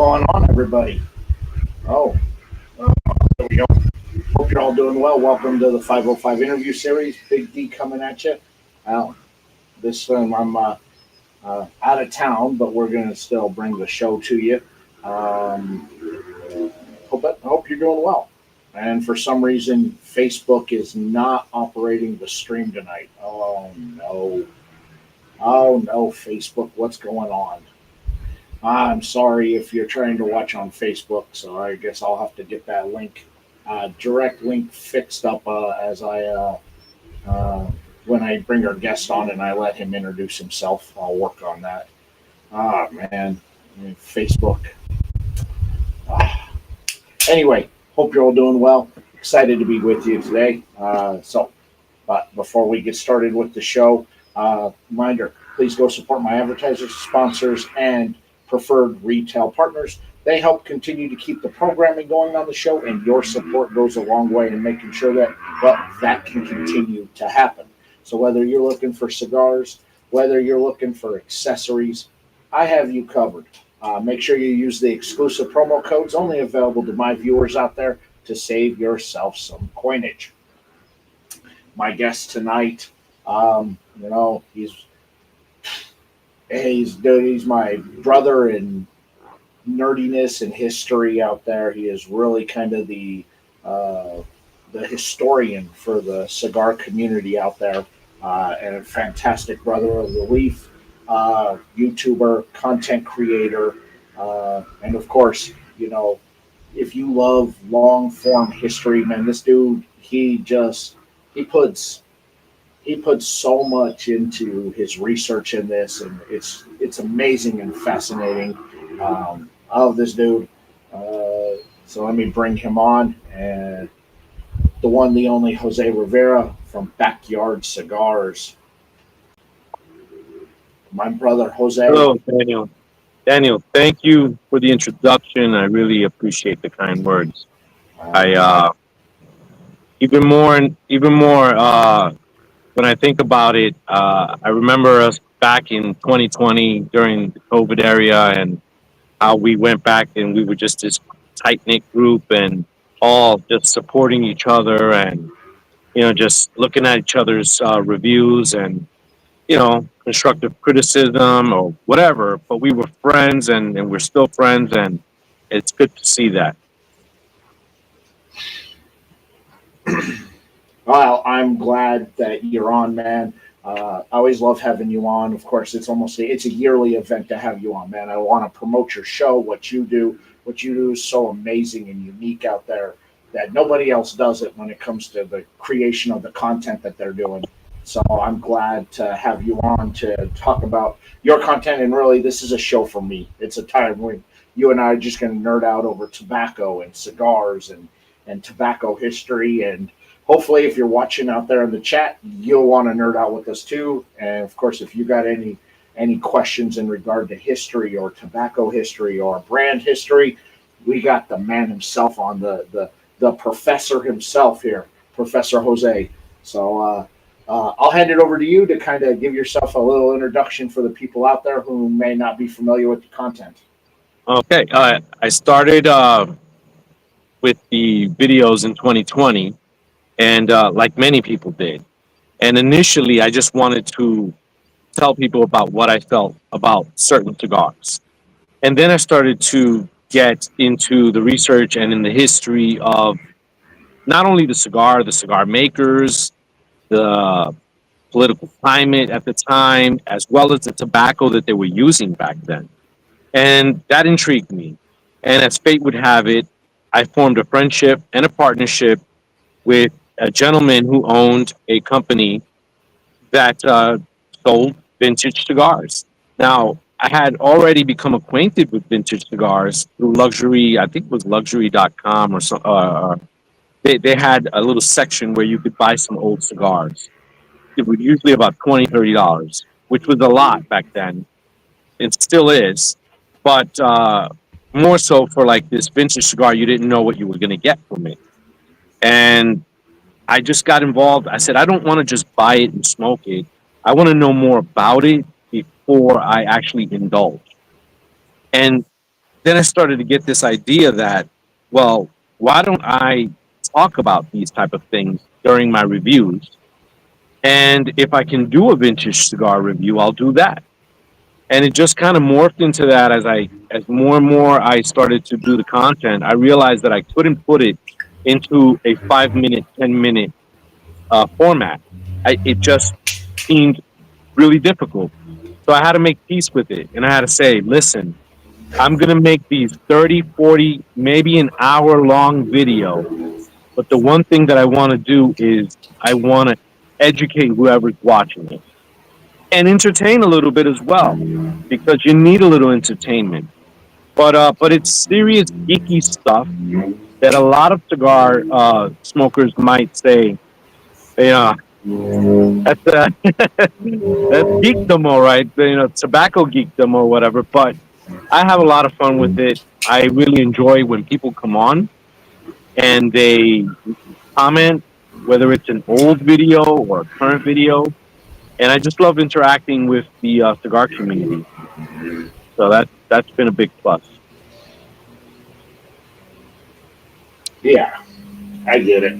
going on, everybody? Oh, there we go. Hope you're all doing well. Welcome to the 505 interview series. Big D coming at you. Well, this time I'm out of town, but we're going to still bring the show to you. Um, hope you're doing well. And for some reason, Facebook is not operating the stream tonight. Oh, no. Oh, no, Facebook. What's going on? I'm sorry if you're trying to watch on Facebook, so I guess I'll have to get that link, direct link fixed up when I bring our guest on and I let him introduce himself. I'll work on that. Ah, man, Facebook. Ah. Anyway, hope you're all doing well. Excited to be with you today. But before we get started with the show, reminder, please go support my advertisers, sponsors, and preferred retail partners. They help continue to keep the programming going on the show, and your support goes a long way in making sure that, that can continue to happen. So whether you're looking for cigars, whether you're looking for accessories, I have you covered. Make sure you use the exclusive promo codes only available to my viewers out there to save yourself some coinage. My guest tonight, he's my brother in nerdiness and history out there. He is really kind of the historian for the cigar community out there, and a fantastic brother of the leaf, YouTuber, content creator, and of course, if you love long form history, man, this dude, he puts so much into his research in this, and it's amazing and fascinating. I love this dude. So let me bring him on, and the one, the only Jose Rivera from BackYard Cigars. My brother Jose. Hello, Daniel. Daniel, thank you for the introduction. I really appreciate the kind words. I even more when I think about it, I remember us back in 2020 during the COVID area and how we went back and we were just this tight knit group and all just supporting each other and just looking at each other's reviews and constructive criticism or whatever. But we were friends and we're still friends, and it's good to see that. Well, I'm glad that you're on, man. I always love having you on. Of course, it's a yearly event to have you on, man. I want to promote your show, what you do. What you do is so amazing and unique out there that nobody else does it when it comes to the creation of the content that they're doing. So I'm glad to have you on to talk about your content. And really, this is a show for me. It's a time when you and I are just going to nerd out over tobacco and cigars and tobacco history. And hopefully, if you're watching out there in the chat, you'll want to nerd out with us too. And of course, if you got any questions in regard to history or tobacco history or brand history, we got the man himself on, the professor himself here, Professor Jose. So I'll hand it over to you to kind of give yourself a little introduction for the people out there who may not be familiar with the content. Okay, I started with the videos in 2020, and like many people did. And initially, I just wanted to tell people about what I felt about certain cigars. And then I started to get into the research and in the history of not only the cigar makers, the political climate at the time, as well as the tobacco that they were using back then. And that intrigued me. And as fate would have it, I formed a friendship and a partnership with a gentleman who owned a company that sold vintage cigars. Now, I had already become acquainted with vintage cigars through luxury, I think it was luxury.com or so. They had a little section where you could buy some old cigars. It was usually about $20, $30, which was a lot back then. It still is. But more so for like this vintage cigar, you didn't know what you were going to get from it. And I just got involved. I said, I don't want to just buy it and smoke it. I want to know more about it before I actually indulge. And then I started to get this idea that, well, why don't I talk about these type of things during my reviews? And if I can do a vintage cigar review, I'll do that. And it just kind of morphed into that as more and more I started to do the content. I realized that I couldn't put it into a 5 minute, 10 minute format. It just seemed really difficult. So I had to make peace with it, and I had to say, listen, I'm going to make these 30, 40, maybe an hour long video. But the one thing that I want to do is I want to educate whoever's watching it and entertain a little bit as well, because you need a little entertainment. But it's serious geeky stuff that a lot of cigar smokers might say, yeah, that's that's geekdom, all right, tobacco geekdom or whatever. But I have a lot of fun with it. I really enjoy when people come on and they comment, whether it's an old video or a current video, and I just love interacting with the cigar community. So that's been a big plus. Yeah, I get it.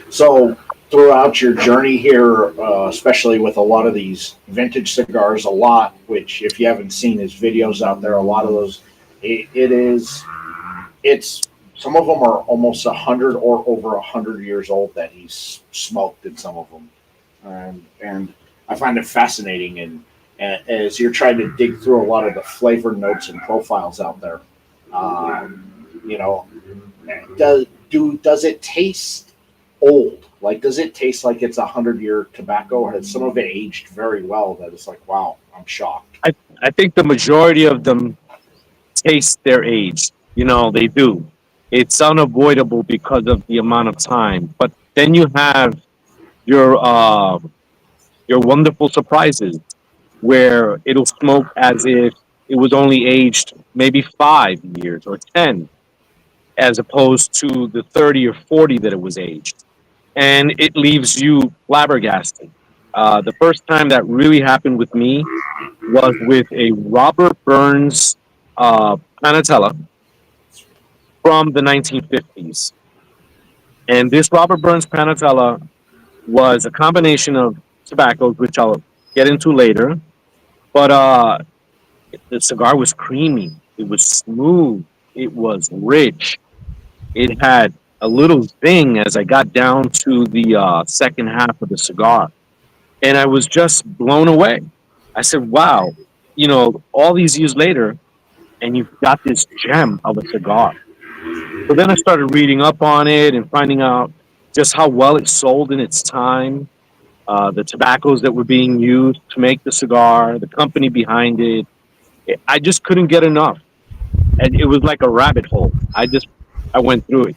So throughout your journey here, especially with a lot of these vintage cigars, a lot, which if you haven't seen his videos out there, a lot of those, it's some of them are almost 100 or over 100 years old that he's smoked in some of them, and I find it fascinating. And as you're trying to dig through a lot of the flavor notes and profiles out there, you know, does it taste old? Like, does it taste like it's 100-year tobacco, or has some of it aged very well that it's like, wow, I'm shocked? I think the majority of them taste their age. They do. It's unavoidable because of the amount of time. But then you have your wonderful surprises where it'll smoke as if it was only aged maybe 5 years or 10, as opposed to the 30 or 40 that it was aged. And it leaves you flabbergasted. The first time that really happened with me was with a Robert Burns Panatella from the 1950s. And this Robert Burns Panatella was a combination of tobaccos, which I'll get into later. But the cigar was creamy. It was smooth. It was rich. It had a little zing as I got down to the second half of the cigar. And I was just blown away. I said, wow, all these years later, and you've got this gem of a cigar. So then I started reading up on it and finding out just how well it sold in its time, the tobaccos that were being used to make the cigar, the company behind it. I just couldn't get enough. And it was like a rabbit hole. I went through it,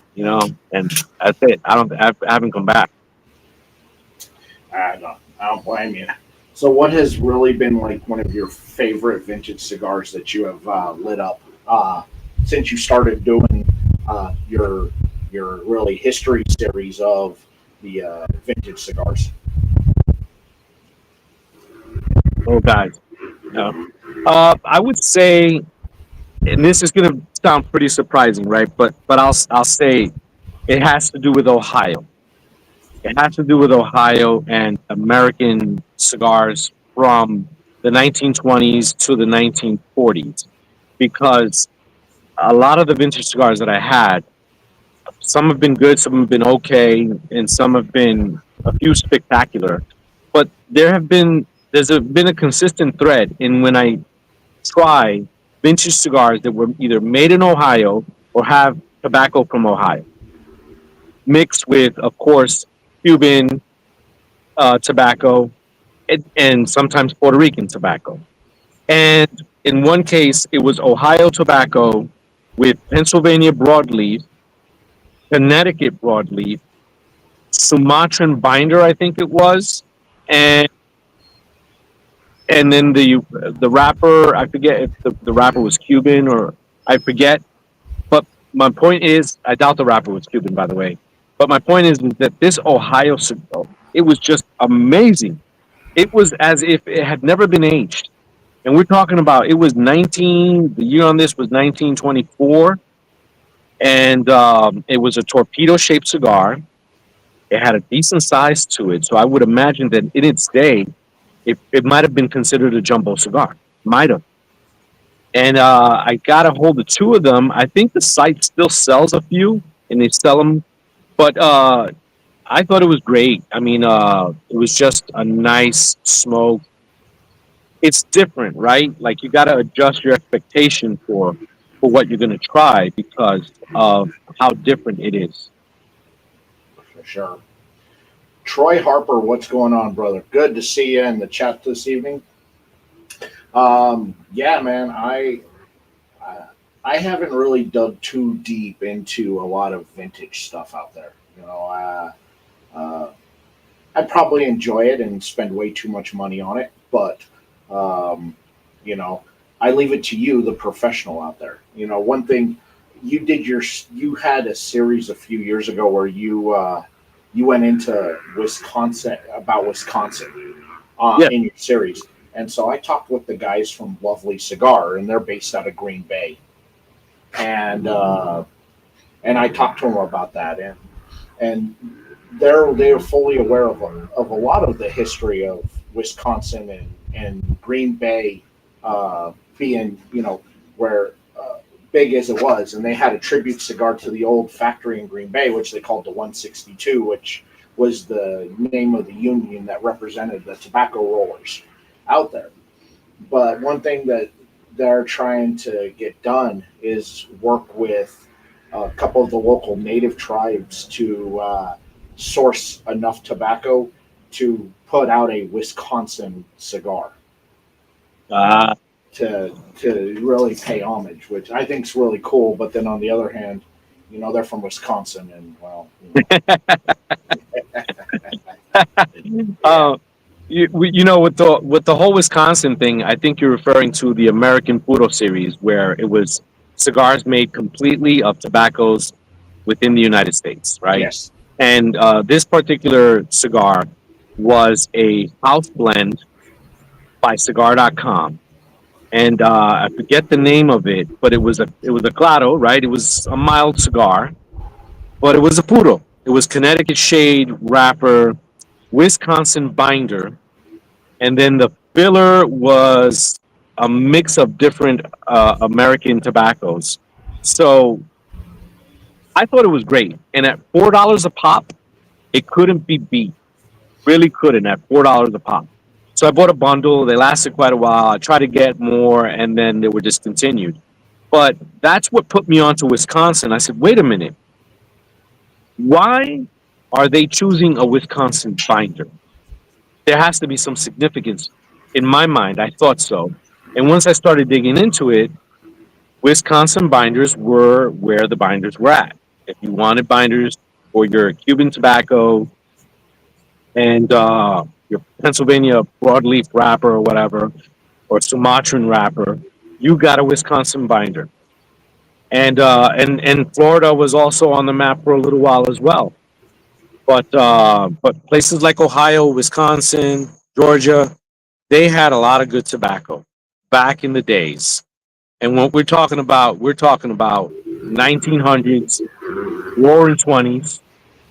and that's it. I haven't come back. I don't blame you. So, what has really been like one of your favorite vintage cigars that you have lit up since you started doing your really history series of the vintage cigars? Oh, guys. I would say, and this is going to sound pretty surprising, right? But I'll say it has to do with Ohio. It has to do with Ohio and American cigars from the 1920s to the 1940s, because a lot of the vintage cigars that I had, some have been good, some have been okay, and some have been a few spectacular. But there's been a consistent thread in when I try vintage cigars that were either made in Ohio or have tobacco from Ohio, mixed with, of course, Cuban tobacco and sometimes Puerto Rican tobacco. And in one case, it was Ohio tobacco with Pennsylvania broadleaf, Connecticut broadleaf, Sumatran binder, I think it was, and then the wrapper, I forget if the wrapper was Cuban or I forget. But my point is, I doubt the wrapper was Cuban, by the way. But my point is that this Ohio cigar, it was just amazing. It was as if it had never been aged. And we're talking about it was 19. The year on this was 1924, and it was a torpedo shaped cigar. It had a decent size to it, so I would imagine that in its day, it might have been considered a jumbo cigar. Might have. And I got a hold of two of them. I think the site still sells a few, and they sell them. But I thought it was great. I mean, it was just a nice smoke. It's different, right? Like you got to adjust your expectation for what you're going to try because of how different it is. For sure. Troy Harper, what's going on, brother? Good to see you in the chat this evening. Yeah, man, I haven't really dug too deep into a lot of vintage stuff out there. I probably enjoy it and spend way too much money on it, but um, you know, I leave it to you, the professional out there. One thing you had a series a few years ago where you went into Wisconsin Yeah. in your series, and so I talked with the guys from Lovely Cigar, and they're based out of Green Bay, and I talked to them about that, and they're fully aware of a lot of the history of Wisconsin and Green Bay being where big as it was, and they had a tribute cigar to the old factory in Green Bay, which they called the 162, which was the name of the union that represented the tobacco rollers out there. But one thing that they're trying to get done is work with a couple of the local native tribes to source enough tobacco to put out a Wisconsin cigar Uh, to really pay homage, which I think is really cool. But then on the other hand, they're from Wisconsin, and well, uh, with the whole Wisconsin thing, I think you're referring to the American Puro series, where it was cigars made completely of tobaccos within the United States, right? yes, And this particular cigar was a house blend by Cigar.com, and I forget the name of it, but it was a claro, right? It was a mild cigar, but it was a puro. It was Connecticut shade wrapper, Wisconsin binder, and then the filler was a mix of different American tobaccos. So I thought it was great, and at $4 a pop, it couldn't be beat. Really couldn't at $4 a pop. So I bought a bundle. They lasted quite a while. I tried to get more, and then they were discontinued. But that's what put me onto Wisconsin. I said, wait a minute, why are they choosing a Wisconsin binder? There has to be some significance in my mind. I thought so. And once I started digging into it, Wisconsin binders were where the binders were at. If you wanted binders for your Cuban tobacco and your Pennsylvania broadleaf wrapper or whatever, or Sumatran wrapper, you got a Wisconsin binder. And Florida was also on the map for a little while as well. But places like Ohio, Wisconsin, Georgia, they had a lot of good tobacco back in the days. And what we're talking about 1900s, roaring 20s,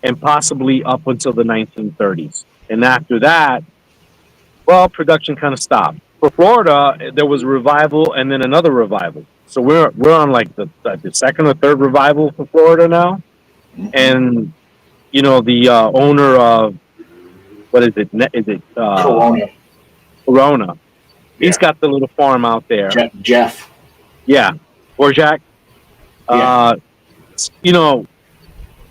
and possibly up until the 1930s. And after that, well, production kind of stopped. For Florida, there was a revival and then another revival. So we're on like the second or third revival for Florida now. And the owner of what is it? Is it Corona, Corona? He's yeah, got the little farm out there. Jeff, Yeah, Borjak. yeah, Uh, you know,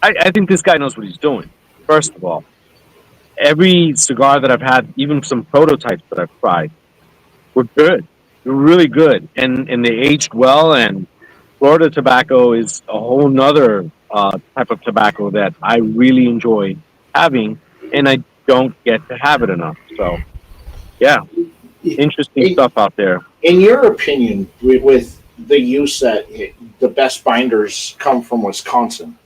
I think this guy knows what he's doing. First of all, every cigar that I've had, even some prototypes that I've tried, were good. They're really good, and they aged well. And Florida tobacco is a whole nother type of tobacco that I really enjoy having, and I don't get to have it enough. So, yeah, interesting in, stuff out there. in your opinion, with the use that the best binders come from Wisconsin,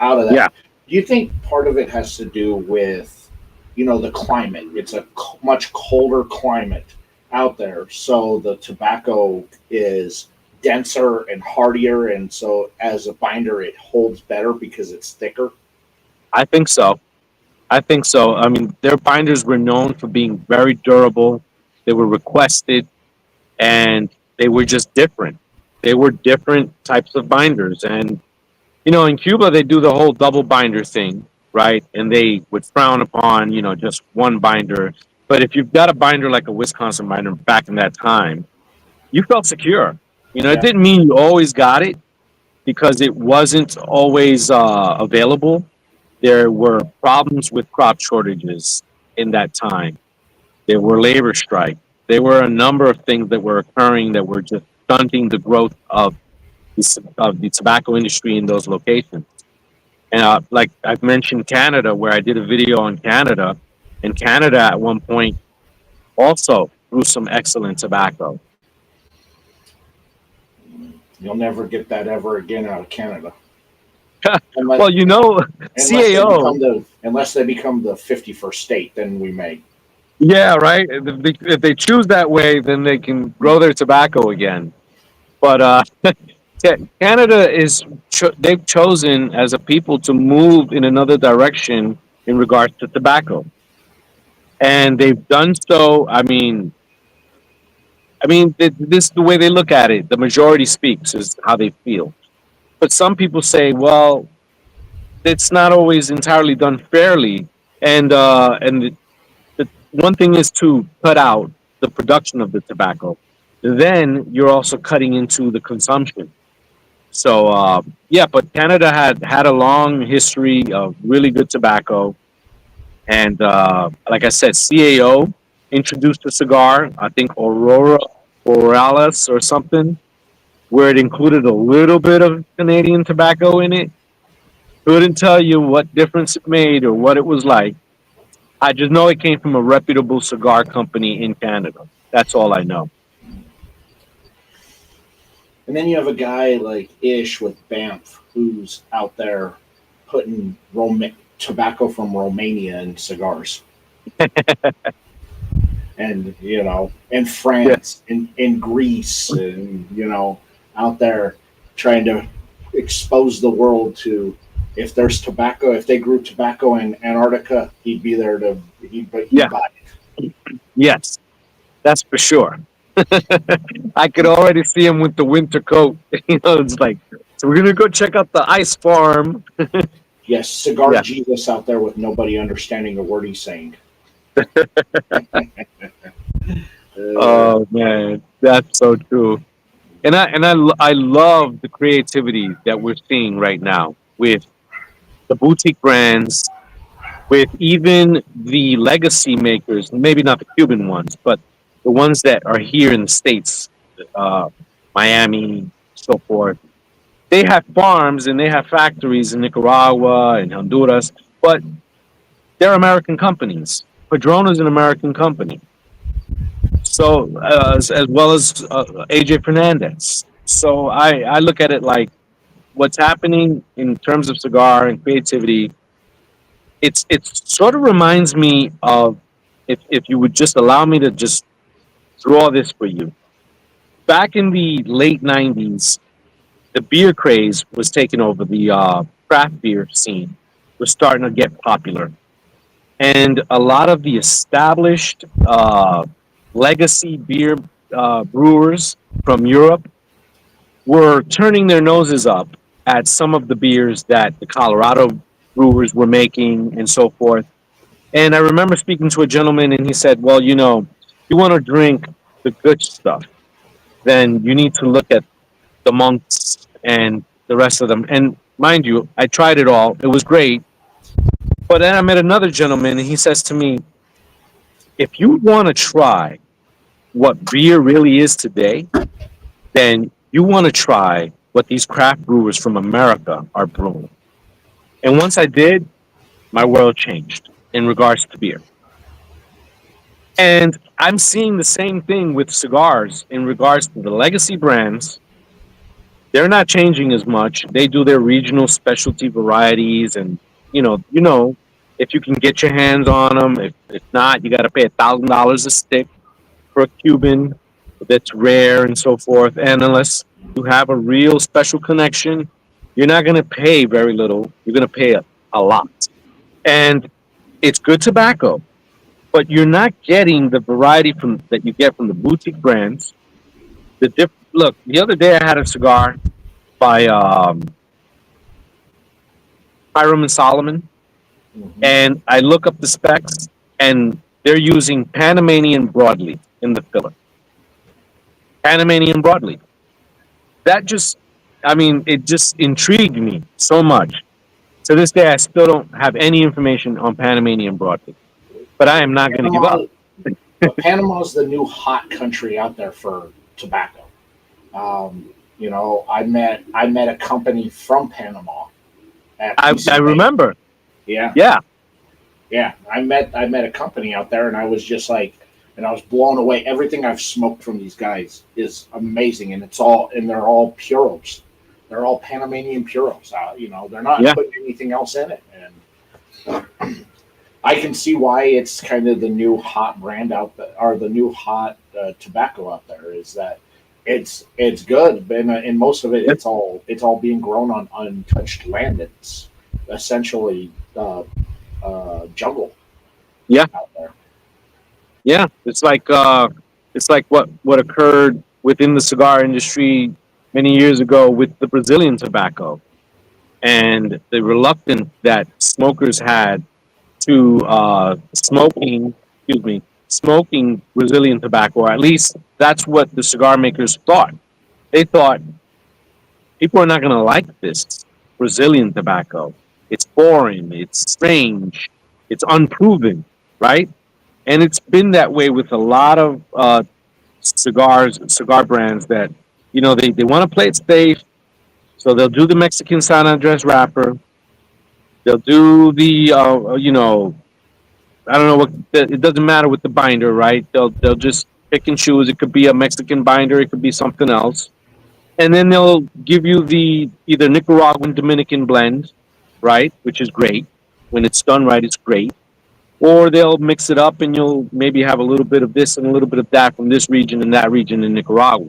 out of Yeah. that, do you think part of it has to do with the climate? It's a much colder climate out there, so the tobacco is denser and hardier, and so as a binder, it holds better because it's thicker. I think so. I think so. I mean, their binders were known for being very durable. They were requested, and they were just different. They were different types of binders, and in Cuba they do the whole double binder thing, right? And they would frown upon, just one binder. But if you've got a binder like a Wisconsin binder back in that time, you felt secure. It Yeah, didn't mean you always got it because it wasn't always available. There were problems with crop shortages in that time. There were labor strikes. There were a number of things that were occurring that were just stunting the growth of the tobacco industry in those locations. And like I've mentioned Canada, where I did a video on Canada, and Canada at one point also grew some excellent tobacco. you'll never get that ever again out of Canada, unless Well, unless they CAO, become the 51st state. Then we may. yeah, right. If they choose that way, then they can grow their tobacco again. But Canada they've chosen as a people to move in another direction in regards to tobacco, and they've done so. This is the way they look at it. The majority speaks is how they feel. But some people say, well, it's not always entirely done fairly, and the one thing is to cut out the production of the tobacco. Then you're also cutting into the consumption. So yeah, but Canada had a long history of really good tobacco, and like I said, CAO introduced a cigar, I think Aurora Borealis or something, where it included a little bit of Canadian tobacco in it. Couldn't tell you what difference it made or what it was like. I just know it came from a reputable cigar company in Canada. That's all I know. And then you have a guy like Ish with Banff who's out there putting tobacco from Romania in cigars. And in Yeah, France, in Greece, and out there trying to expose the world to, if there's tobacco, if they grew tobacco in Antarctica, he'd be there to he'd yeah, buy it. yes, that's for sure. I could already see him with the winter coat. It's like, so we're gonna go check out the ice farm. Yes, cigar Yeah. Jesus out there with nobody understanding a word he's saying. Oh man, that's so true. And I love the creativity that we're seeing right now with the boutique brands, with even the legacy makers, maybe not the Cuban ones, but the ones that are here in the States, uh, Miami, so forth. They have farms and they have factories in Nicaragua and Honduras, but they're American companies. Padron is an American company. So, as well as AJ Fernandez. So I look at it like what's happening in terms of cigar and creativity. It's sort of reminds me of, if you would just allow me to just draw this for you. Back in the late '90s, the beer craze was taking over the craft beer scene. Was starting to get popular, and a lot of the established legacy beer brewers from Europe were turning their noses up at some of the beers that the Colorado brewers were making and so forth. And I remember speaking to a gentleman, and he said, "Well, you want to drink the good stuff, then you need to look at the monks and the rest of them." And mind you, I tried it all; it was great. But then I met another gentleman, and he says to me, "If you want to try what beer really is today, then you want to try what these craft brewers from America are brewing." And once I did, my world changed in regards to beer. And I'm seeing the same thing with cigars in regards to the legacy brands. They're not changing as much. They do their regional specialty varieties, and if you can get your hands on them. If not, you got to pay $1,000 a stick. for a Cuban that's rare and so forth. And unless you have a real special connection, you're not going to pay very little. You're going to pay a lot. And it's good tobacco, but you're not getting the variety from that you get from the boutique brands. Look, the other day I had a cigar by Hiram and Solomon, Mhm. and I look up the specs, and they're using Panamanian broadleaf in the filler. Panamanian broadleaf. That just, I mean, it just intrigued me so much. To this day, I still don't have any information on Panamanian broadleaf, but I am not going to give up. Panama, but Panama's the new hot country out there for tobacco. I met a company from Panama at I remember. Yeah, Yeah, yeah. I met a company out there, and I was just like, and I was blown away. Everything I've smoked from these guys is amazing, and they're all puros. They're all Panamanian puros. They're not yeah, putting anything else in it, and I can see why it's kind of the new hot brand out there, or the new hot tobacco out there. Is that it's good, but in most of it, yeah, it's all being grown on untouched land. It's essentially jungle yeah, out there. yeah. It's like what occurred within the cigar industry many years ago with the Brazilian tobacco and the reluctance that smokers had to smoking Brazilian tobacco, or at least that's what the cigar makers thought. They thought people are not going to like this Brazilian tobacco. It's boring, it's strange, it's unproven, right? And it's been that way with a lot of cigar brands that, they want to play it safe. So they'll do the Mexican San Andres wrapper. They'll do the, I don't know what, it doesn't matter with the binder, right? They'll just pick and choose. It could be a Mexican binder, it could be something else. And then they'll give you the either Nicaraguan Dominican blend, right? Which is great. When it's done right, it's great. Or they'll mix it up and you'll maybe have a little bit of this and a little bit of that from this region and that region in Nicaragua.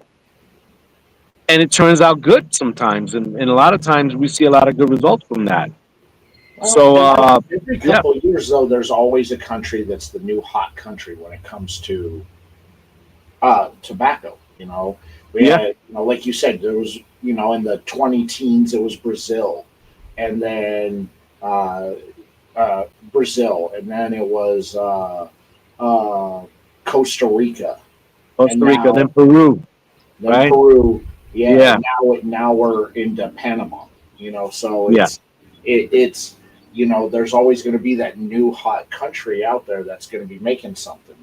And it turns out good sometimes. And a lot of times we see a lot of good results from that. Well, So, and every yeah, couple of years, though, there's always a country that's the new hot country when it comes to tobacco. We yeah, had, like you said, there was, in the 20 teens, it was Brazil, and then uh, Brazil, and then it was Costa Rica, and Costa Rica, then Peru, then right? Peru, yeah, Yeah, and now we're into Panama. So yeah. it's there's always going to be that new hot country out there that's going to be making something.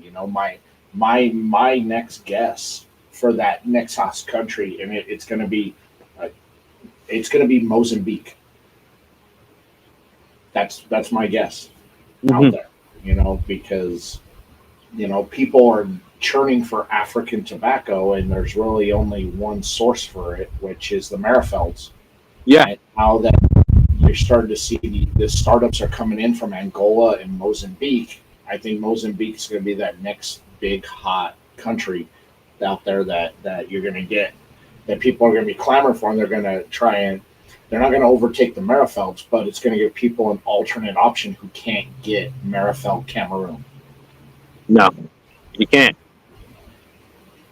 My next guess for that next hot country, and uh, it's going to be Mozambique. That's my guess out Hmm. there. Because people are churning for African tobacco, and there's really only one source for it, which is the Marifelds. Yeah, And now that you're starting to see the startups are coming in from Angola and Mozambique, I think Mozambique is going to be that next big hot country out there that you're going to get, that people are going to be clamoring for, and they're going to try and they're not going to overtake the Marifelds, but it's going to give people an alternate option who can't get Marifeld Cameroon. no, you can't.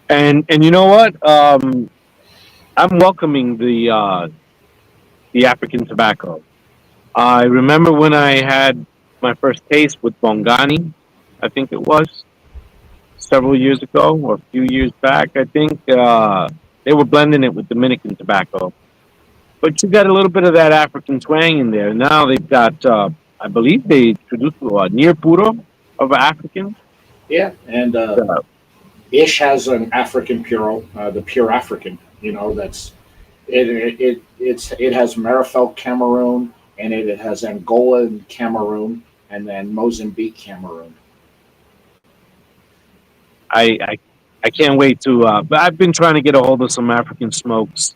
And you know what? I'm welcoming the African tobacco. I remember when I had my first taste with Bongani, I think it was several years ago or a few years back. I think they were blending it with Dominican tobacco, but you got a little bit of that African twang in there. Now they've got, I believe they introduced a near puro of African. Yeah, and Uh, Ish has an African Puro, the Pure African. That's it has Marifel Cameroon, and it has Angola and Cameroon, and then Mozambique Cameroon. I I can't wait to. But I've been trying to get a hold of some African smokes.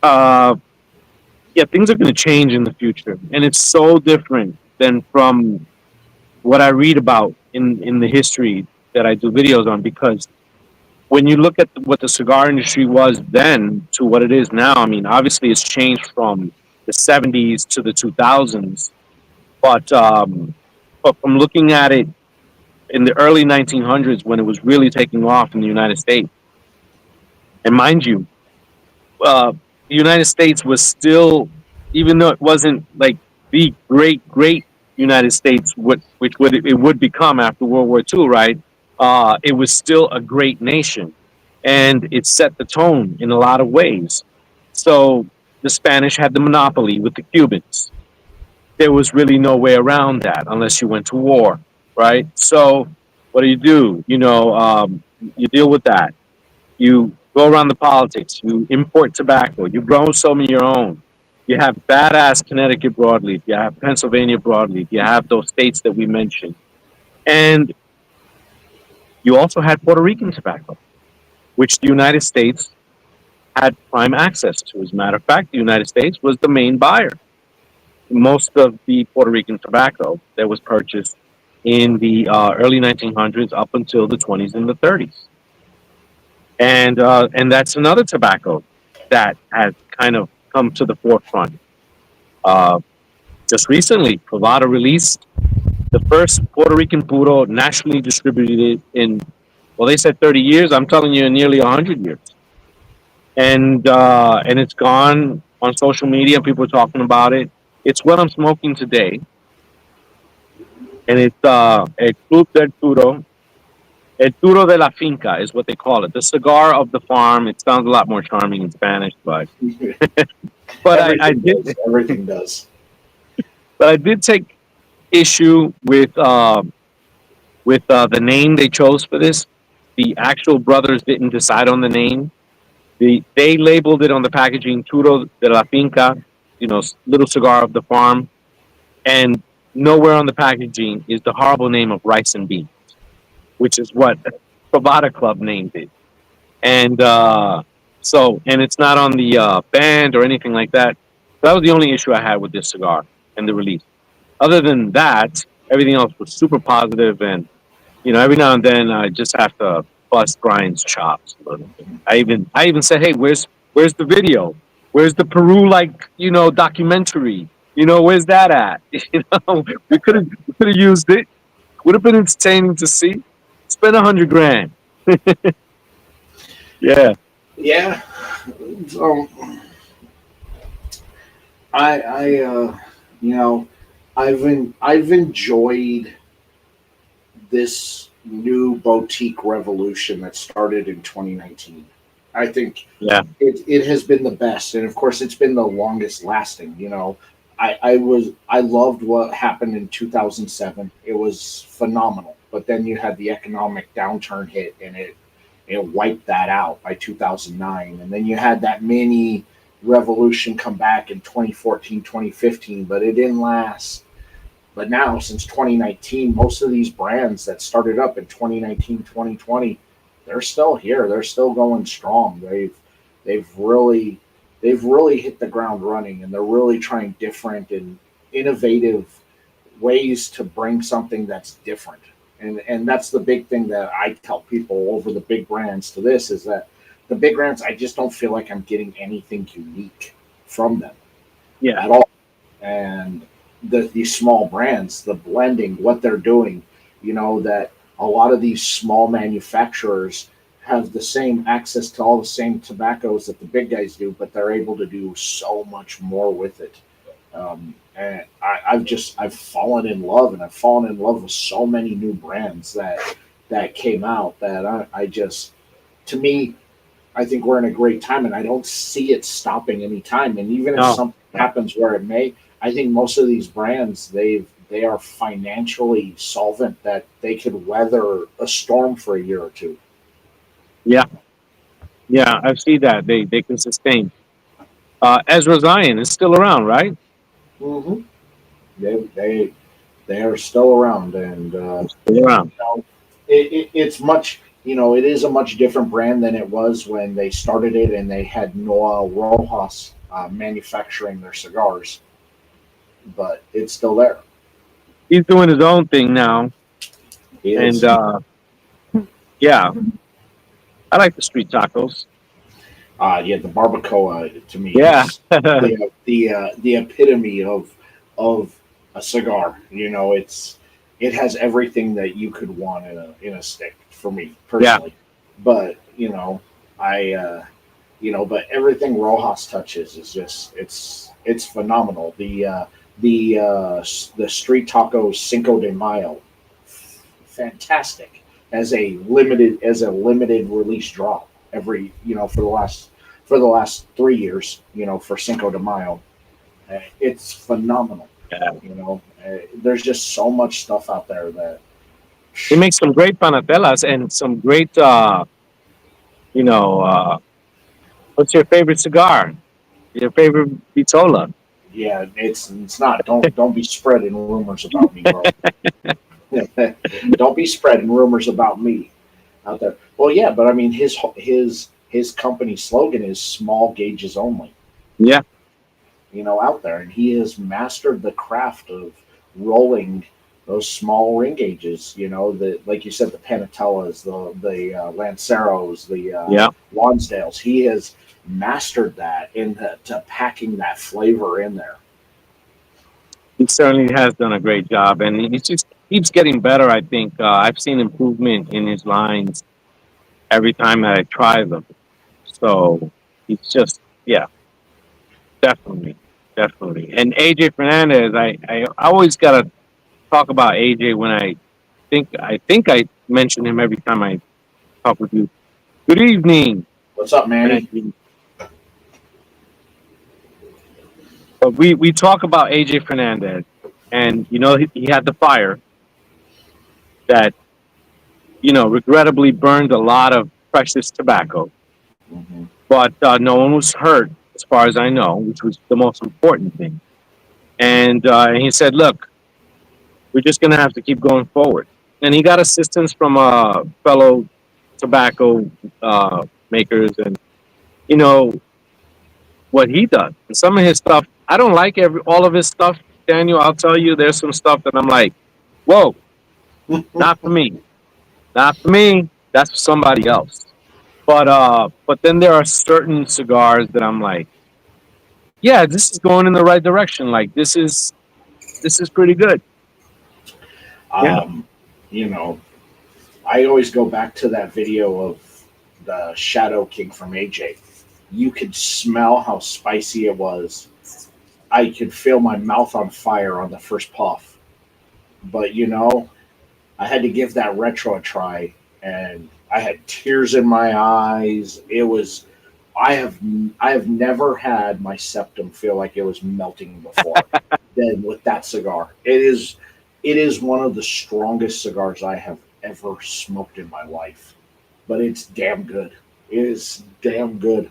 Uh, yeah, things are going to change in the future, and it's so different than from what I read about in the history that I do videos on. Because when you look at what the cigar industry was then to what it is now, I mean, obviously it's changed from the 70s to the 2000s, but from looking at it in the early 1900s when it was really taking off in the United States, and mind you, the United States was still, even though it wasn't like the great United States, which would it would become after World War II, right? It was still a great nation, and it set the tone in a lot of ways. So the Spanish had the monopoly with the Cubans. There was really no way around that unless you went to war, right? So what do? You deal with that. You go around the politics. You import tobacco. You grow some of your own. You have badass Connecticut broadleaf. You have Pennsylvania broadleaf. You have those states that we mentioned. And you also had Puerto Rican tobacco, which the United States had prime access to. As a matter of fact, the United States was the main buyer. Most of the Puerto Rican tobacco that was purchased in the early 1900s up until the 20s and the 30s. And that's another tobacco that has kind of come to the forefront. Uh, just recently, Privada released the first Puerto Rican puro nationally distributed in, well, they said 30 years. I'm telling you, in nearly 100 years. And it's gone on social media. People are talking about it. It's what I'm smoking today, and it's a Club del Puro. El Puro de la Finca is what they call it. The cigar of the farm. It sounds a lot more charming in Spanish, but I did. Everything does. But I did take issue with the name they chose for this. The actual brothers didn't decide on the name. They labeled it on the packaging Puro de la Finca, little cigar of the farm, and nowhere on the packaging is the horrible name of Rice and Beans, which is what Privada Club named it. And it's not on the band or anything like that. That was the only issue I had with this cigar and the release. Other than that, everything else was super positive, and every now and then I just have to bust Brian's chops a little bit. I even said, hey, where's the video? Where's the Peru documentary? Where's that at? We could have used it. Would have been entertaining to see. Spend $100,000. Yeah. Yeah. So you know, I've enjoyed this new boutique revolution that started in 2019. I think Yeah. it has been the best, and of course, it's been the longest lasting. I loved what happened in 2007. It was phenomenal, but then you had the economic downturn hit, and it wiped that out by 2009, and then you had that mini revolution come back in 2014, 2015, but it didn't last. But now, since 2019, most of these brands that started up in 2019, 2020, they're still here. They're still going strong. They've really hit the ground running, and they're really trying different and innovative ways to bring something that's different. And that's the big thing that I tell people over the big brands to this is that the big brands, I just don't feel like I'm getting anything unique from them Yeah. at all. And these small brands, the blending, what they're doing, that a lot of these small manufacturers have the same access to all the same tobaccos that the big guys do, but they're able to do so much more with it. And I've fallen in love, and I've fallen in love with so many new brands that came out that to me, I think we're in a great time, and I don't see it stopping anytime. And even if No. something happens where it may, I think most of these brands they are financially solvent that they could weather a storm for a year or two. Yeah. Yeah. I've seen that they can sustain. Ezra Zion is still around, right? Mm-hmm. They they are still around, and Still around. it's much. It is a much different brand than it was when they started it, and they had Noel Rojas manufacturing their cigars, but it's still there. He's doing his own thing now, He and is. yeah, I like the street tacos. Yeah, the barbacoa to me Yeah. is the epitome of a cigar. You know, it has everything that you could want in a stick for me Yeah. personally. But but everything Rojas touches is just it's phenomenal. The street tacos Cinco de Mayo, fantastic as a limited release drop every for the last 3 years, for Cinco de Mayo. It's phenomenal. Yeah. There's just so much stuff out there that They make some great panatelas and some great, you know, what's your favorite cigar? Your favorite Vitola? yeah, it's not. Don't be spreading rumors about me, bro. Don't be spreading rumors about me out there. Well, yeah, but I mean, his company slogan is small gauges only. Yeah. Out there, and he has mastered the craft of rolling those small ring gauges. The like you said, the Panatellas, the Lanceros, the Yeah. Lonsdales. He has mastered that into packing that flavor in there. He certainly has done a great job, and he just keeps getting better. I think I've seen improvement in his lines every time that I try them. So he's just, yeah, definitely, definitely. And AJ Fernandez, I always gotta talk about AJ when I think I mention him every time I talk with you. Good evening. What's up, Manny? And, but we talk about AJ Fernandez, and he had the fire that regrettably burned a lot of precious tobacco, Hmm. but no one was hurt as far as I know, which was the most important thing. And he said, "Look, we're just going to have to keep going forward." And he got assistance from fellow tobacco makers, and you know what he does. And some of his stuff, I don't like all of his stuff, Daniel. I'll tell you, there's some stuff that I'm like, "Whoa, not for me, not for me. That's for somebody else." But then there are certain cigars that I'm like, "Yeah, this is going in the right direction. Like this is pretty good." Yeah, um, you know, I always go back to that video of the Shadow King from AJ. You could smell how spicy it was. I could feel my mouth on fire on the first puff. But I had to give that retro a try, and I had tears in my eyes. It was I have I have never had my septum feel like it was melting before than with that cigar. It is one of the strongest cigars I have ever smoked in my life, but it's damn good. It is damn good.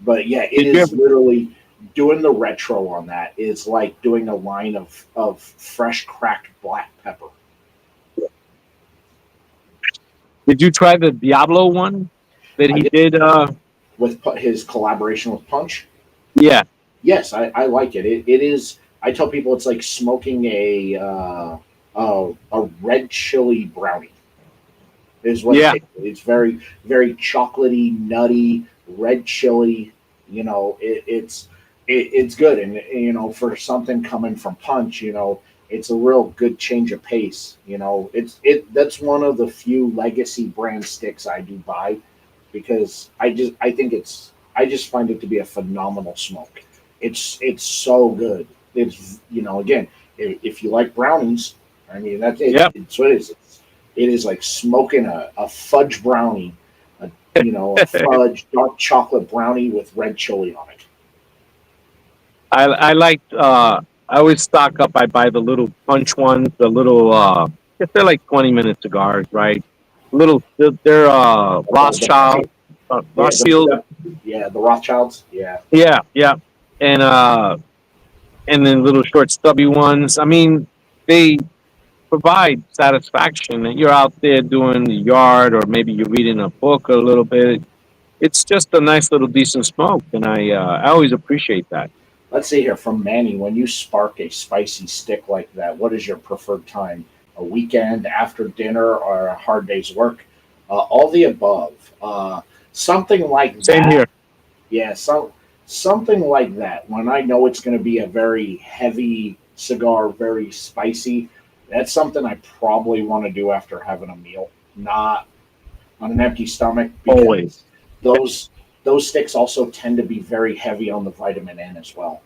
But yeah, it did you is ever, literally doing the retro on that is like doing a line of fresh cracked black pepper. did you try the Diablo one that I he did did? with his collaboration with Punch. Yeah, Yes, I like it. It is. I tell people it's like smoking a red chili brownie. Is what it yeah. tastes. It's very very chocolatey, nutty, red chili. It's good, and for something coming from Punch, it's a real good change of pace. That's one of the few legacy brand sticks I do buy because I just find it to be a phenomenal smoke. It's so good. It's again, if you like brownies, I mean that's it. Yep. It's what it is. It is like smoking a fudge brownie, a fudge dark chocolate brownie with red chili on it. I like. I always stock up. I buy the little punch ones, the little. If they're like 20-minute cigars, right? Little. They're The Rothschild, yeah Rothschild. the Rothschilds. Yeah. Yeah, yeah, and then little short stubby ones. I mean, they provide satisfaction that you're out there doing the yard, or maybe you're reading a book a little bit. It's just a nice little decent smoke, and I always appreciate that. Let's see here from Manny. When you spark a spicy stick like that, what is your preferred time? A weekend after dinner or a hard day's work? All the above. Something like Same that. here. Yeah, something like that. When I know it's going to be a very heavy cigar, very spicy, that's something I probably want to do after having a meal, not on an empty stomach, Always. because those sticks also tend to be very heavy on the vitamin N as well.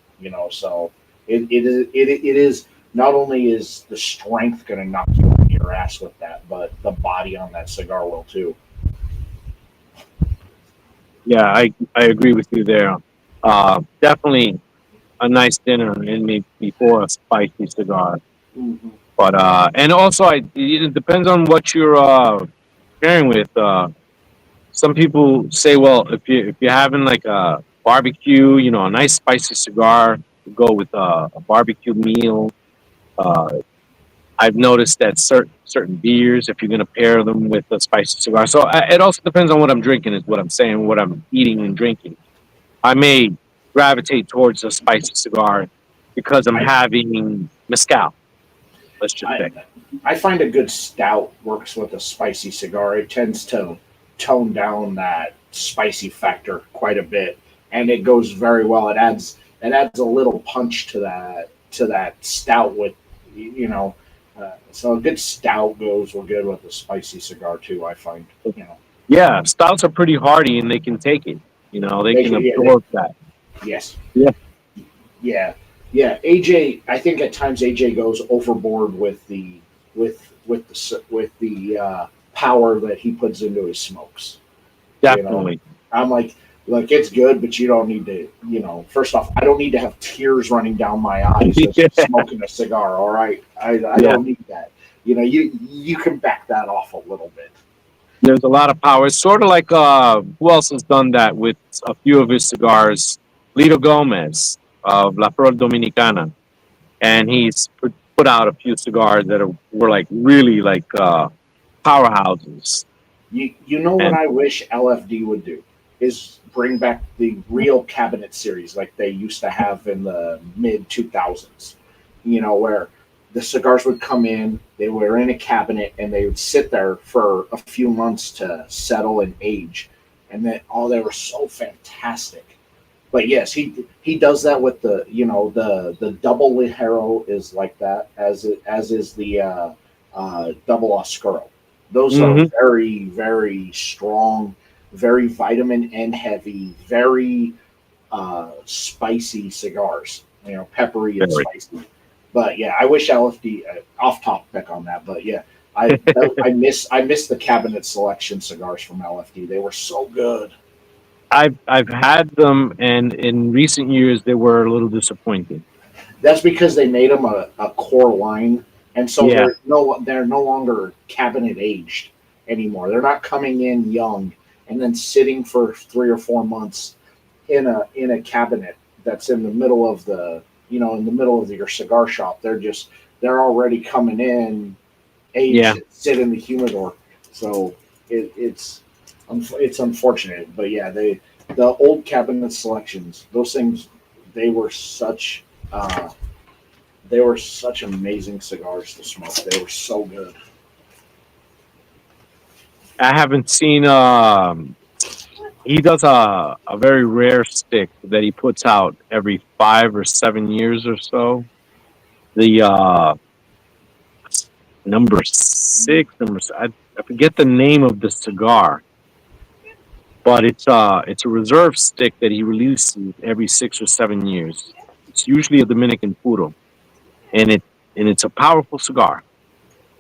So it is not only is the strength going to knock you on your ass with that, but the body on that cigar will too. Yeah, I agree with you there. Definitely a nice dinner and maybe before a spicy cigar. Hmm. But and also it depends on what you're pairing with. Some people say, well, if you're having like a barbecue, a nice spicy cigar, go with a barbecue meal. Uh, I've noticed that certain beers, if you're going to pair them with a spicy cigar, so it also depends on what I'm drinking. Is what I'm saying. What I'm eating and drinking. I may gravitate towards a spicy cigar because I'm I having mezcal. Let's just I say. I find a good stout works with a spicy cigar. It tends to tone down that spicy factor quite a bit, and it goes very well. It adds a little punch to that stout with you know. So a good stout goes good with a spicy cigar too. I find Yeah, stouts are pretty hardy and they can take it. They they can can absorb that. yes. Yeah, Yeah, yeah. AJ, I think at times AJ goes overboard with the power that he puts into his smokes. You know, definitely. I'm like, look, it's good, but you don't need to. First off, I don't need to have tears running down my eyes as I'm Yeah, smoking a cigar. All right, I yeah. don't need that. You can back that off a little bit. There's a lot of power. It's sort of like who else has done that with a few of his cigars? Lito Gomez of La Flor Dominicana, and he's put out a few cigars that were like really like powerhouses. You know what And I wish LFD would do is bring back the real cabinet series like they used to have in the mid 2000s. Where the cigars would come in, they were in a cabinet, and they would sit there for a few months to settle and age, and then they were so fantastic. But yes, he does that with the double Ligero is like that, as is the double Oscuro. Those are hmm very, very strong, very vitamin N heavy, very spicy cigars. Peppery and very. spicy. But yeah, I wish LFD off topic on that. But yeah, I miss the cabinet selection cigars from LFD. They were so good. I've had them, and in recent years they were a little disappointing. That's because they made them a core line, and so Yeah, they're no longer cabinet aged anymore. They're not coming in young and then sitting for 3 or 4 months in a cabinet that's in the middle of your cigar shop. They're already coming in yeah. aged, sit in the humidor. So it's unfortunate, but yeah, the old cabinet selections, those things, they were such uh, they were such amazing cigars to smoke. They were so good. I haven't seen. He does a very rare stick that he puts out every 5 or 7 years or so. The number six, I forget the name of the cigar, but it's a reserve stick that he releases every 6 or 7 years. It's usually a Dominican puro, and it's a powerful cigar,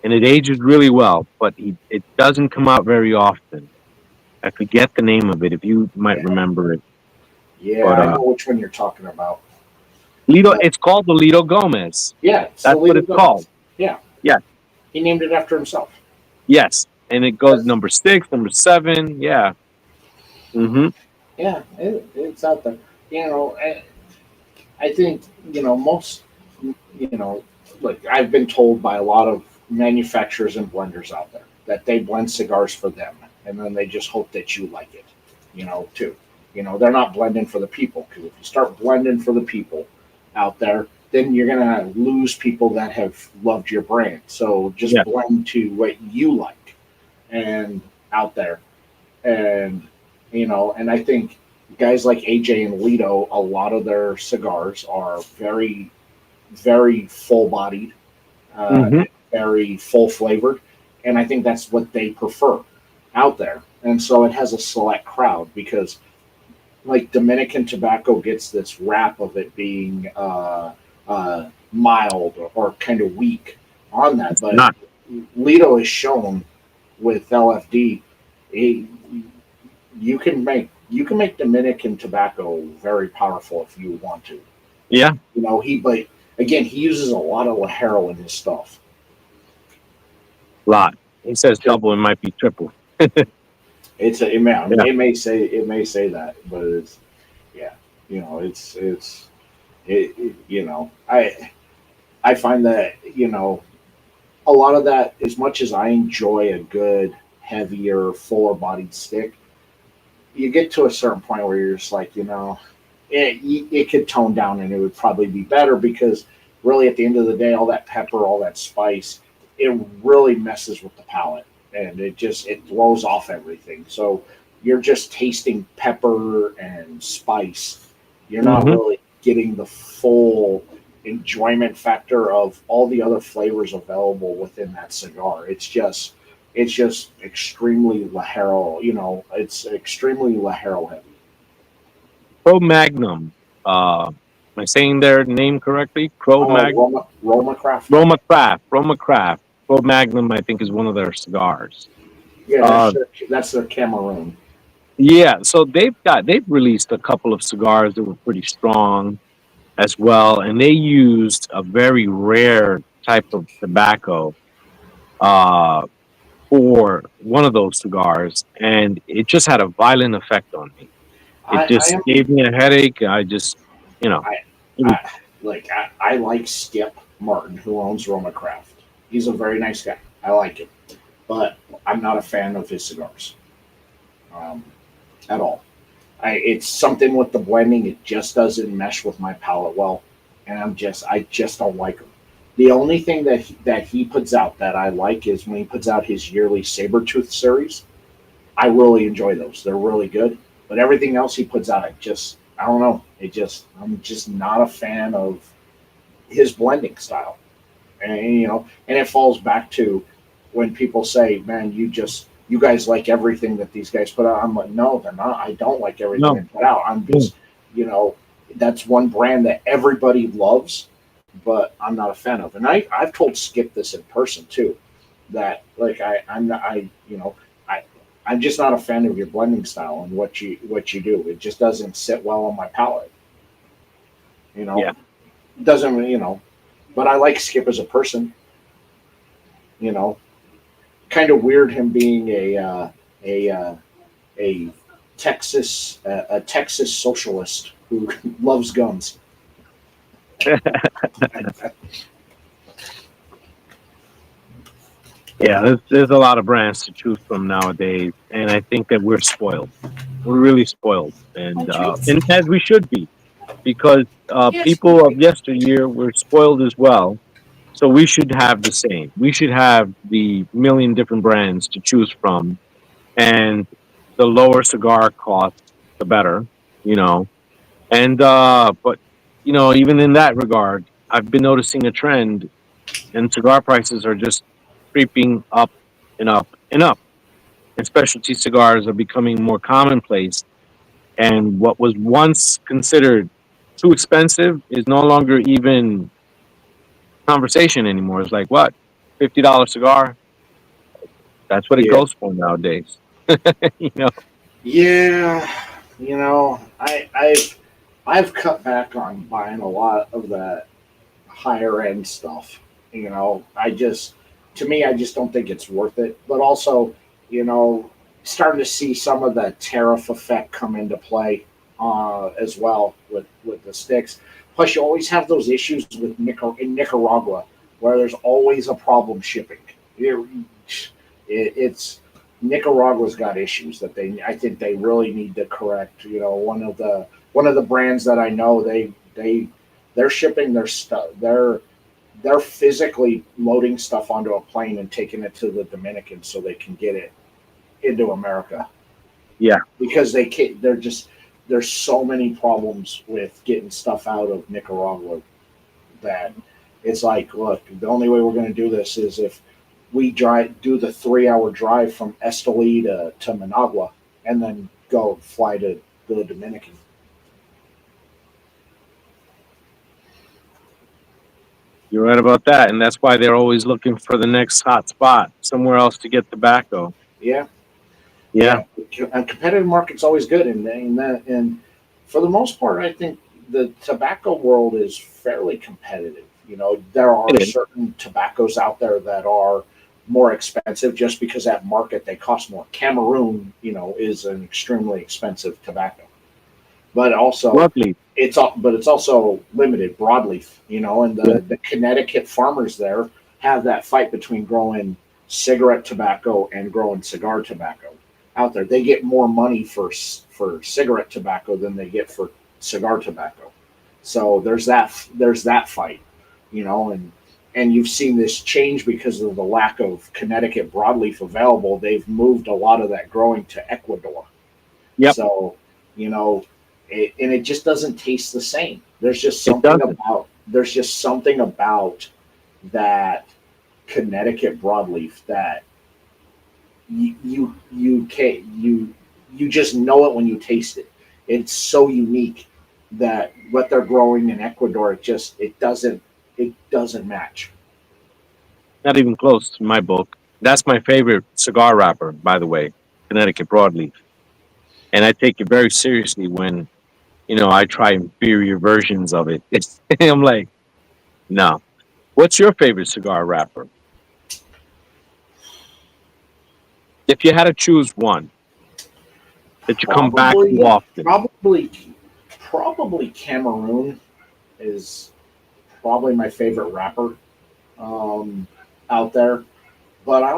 and it ages really well, but it doesn't come out very often. I forget the name of it. If you might Yeah, remember it, yeah, but I know which one you're talking about. Lido, But it's called the Lido Gomez. yeah, That's what Salito it's called. Gomez. Yeah, Yeah, he named it after himself. yes, and it goes That's number six, number seven. Yeah. hmm yeah, it's out there. I think most you know like I've been told by a lot of manufacturers and blenders out there that they blend cigars for them, and then they just hope that you like it. Too. They're not blending for the people, because if you start blending for the people out there, then you're gonna lose people that have loved your brand. So just Yeah. blend to what you like. And out there, and and I think guys like AJ and Lito, a lot of their cigars are very, very full bodied, Hmm. very full flavored, and I think that's what they prefer out there. And so it has a select crowd because, like, Dominican tobacco gets this rap of it being mild or kind of weak on that, It's but not. Lido is shown with LFD. He, you can make Dominican tobacco very powerful if you want to. Yeah, But again, he uses a lot of Lajero in his stuff. lot. He says double, it might be triple. Yeah. It may say that, but it's yeah, I find that a lot of that, as much as I enjoy a good heavier fuller bodied stick, you get to a certain point where you're just like, it could tone down and it would probably be better because really at the end of the day, all that pepper, all that spice, it really messes with the palate and it throws off everything. So you're just tasting pepper and spice. You're not Hmm. really getting the full enjoyment factor of all the other flavors available within that cigar. It's just extremely Lajero, it's extremely Lajero heavy. Pro Magnum. Am I saying their name correctly? Crow Oh, Mag Roma Craft. Roma Craft. Roma Craft. Pro Magnum, I think, is one of their cigars. Yeah, Uh, that's their Cameroon. yeah, so they've released a couple of cigars that were pretty strong as well, and they used a very rare type of tobacco uh, for one of those cigars, and it just had a violent effect on me. It I just am gave me a headache. I just, you know, I it was, I like Skip Martin, who owns Roma Craft. He's a very nice guy. I like him, but I'm not a fan of his cigars um, at all. It's something with the blending; it just doesn't mesh with my palate well, and I just don't like them. The only thing that he puts out that I like is when he puts out his yearly Sabretooth series. I really enjoy those. They're really good. But everything else he puts out, I don't know. I'm just not a fan of his blending style. And it falls back to when people say, "Man, you guys like everything that these guys put out." I'm like, "No, they're not. I don't like everything they no. put out. I'm Mm. just, you know, that's one brand that everybody loves, but I'm not a fan of." And I've told Skip this in person too, that like I'm not I I'm just not a fan of your blending style and what you do. It just doesn't sit well on my palate. You know, Yeah. doesn't But I like Skip as a person. You know, kind of weird him being a a Texas socialist who loves guns. Yeah, there's a lot of brands to choose from nowadays, and I think that we're spoiled. We're really spoiled, and as we should be, because people of yesteryear were spoiled as well. So we should have the same. We should have the million different brands to choose from, and the lower cigar cost, the better. You know, and but even in that regard, I've been noticing a trend, and cigar prices are just creeping up and up and up. And specialty cigars are becoming more commonplace. And what was once considered too expensive is no longer even conversation anymore. It's like, what, $50 cigar? That's what it Yeah, goes for nowadays. you know, yeah. I've cut back on buying a lot of that higher end stuff. To me, I just don't think it's worth it. But also, you know, starting to see some of the tariff effect come into play as well with the sticks. Plus, you always have those issues with in Nicaragua where there's always a problem shipping. It's Nicaragua's got issues that I think they really need to correct. One of the brands that I know they're shipping their stuff. They're physically loading stuff onto a plane and taking it to the Dominican so they can get it into America. Yeah. Because they can't, they're just, there's so many problems with getting stuff out of Nicaragua that it's like, look, the only way we're going to do this is if we do the 3 hour drive from Esteli to Managua and then fly to the Dominican. You're right about that, and that's why they're always looking for the next hot spot, somewhere else to get tobacco. Yeah. Yeah. A competitive market's always good, and for the most part, I think the tobacco world is fairly competitive. You know, there are certain tobaccos out there that are more expensive just because that market they cost more. Cameroon, you know, is an extremely expensive tobacco, but also Lovely. it's also limited broadleaf. You know, and the Connecticut farmers there have that fight between growing cigarette tobacco and growing cigar tobacco. Out there, they get more money for cigarette tobacco than they get for cigar tobacco. So there's that fight, you know, and you've seen this change because of the lack of Connecticut broadleaf available. They've moved a lot of that growing to Ecuador. Yep. So, you know, it just doesn't taste the same. There's just something about that Connecticut broadleaf that you can't you just know it when you taste it. It's so unique that what they're growing in Ecuador it doesn't match. Not even close to my book. That's my favorite cigar wrapper, by the way, Connecticut broadleaf. And I take it very seriously when, you know, I try inferior versions of it. I'm like, no. What's your favorite cigar wrapper? If you had to choose one that you come back to often. Probably Cameroon is probably my favorite wrapper out there. But I'm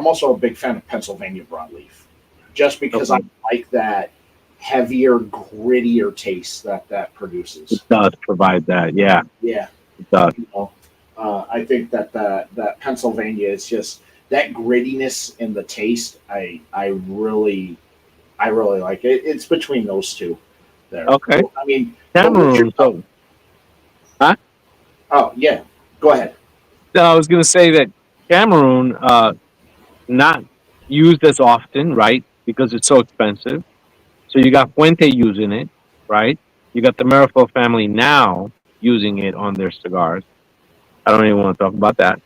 also a big fan of Pennsylvania broadleaf, just because I like that heavier, grittier taste that produces. It does provide that, yeah. Yeah, it does. You know, I think that Pennsylvania is just that grittiness in the taste. I really like it. It's between those two. There. Okay. I mean, Cameroon. Huh? Oh yeah. Go ahead. No, I was going to say that Cameroon, not used as often, right? Because it's so expensive. So you got Fuente using it, right? You got the Merrifield family now using it on their cigars. I don't even want to talk about that.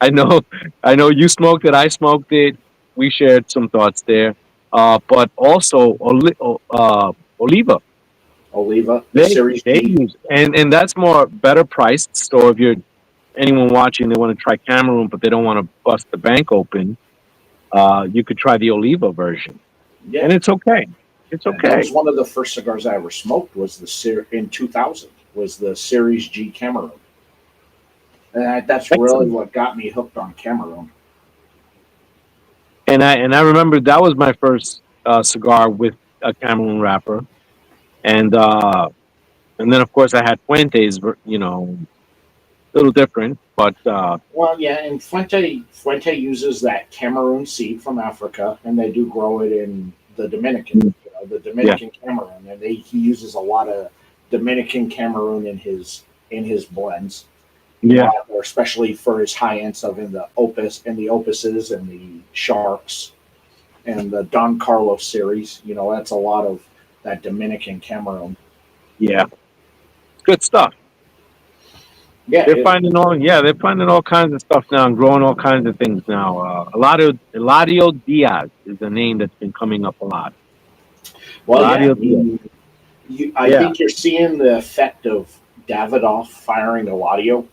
I know you smoked it. I smoked it. We shared some thoughts there. But also Oliva. Series They G. use and that's more better priced. So if you're anyone watching, they want to try Cameroon, but they don't want to bust the bank open. You could try the Oliva version, and it's okay. It's okay. That was one of the first cigars I ever smoked. Was in 2000 was the Series G Cameroon, and that's really what got me hooked on Cameroon. And I remember that was my first cigar with a Cameroon wrapper, and then of course I had Fuentes, you know, a little different, but well, yeah, and Fuente uses that Cameroon seed from Africa, and they do grow it in the Dominican, the Dominican Cameroon, and he uses a lot of Dominican Cameroon in his blends. Yeah, or especially for his high end stuff in the Opuses and the Sharks and the Don Carlos series. You know, that's a lot of that Dominican Cameroon. Yeah, good stuff. Yeah, they're finding all kinds of stuff now and growing all kinds of things now. Eladio Diaz is the name that's been coming up a lot. Well, I think you're seeing the effect of Davidoff firing Eladio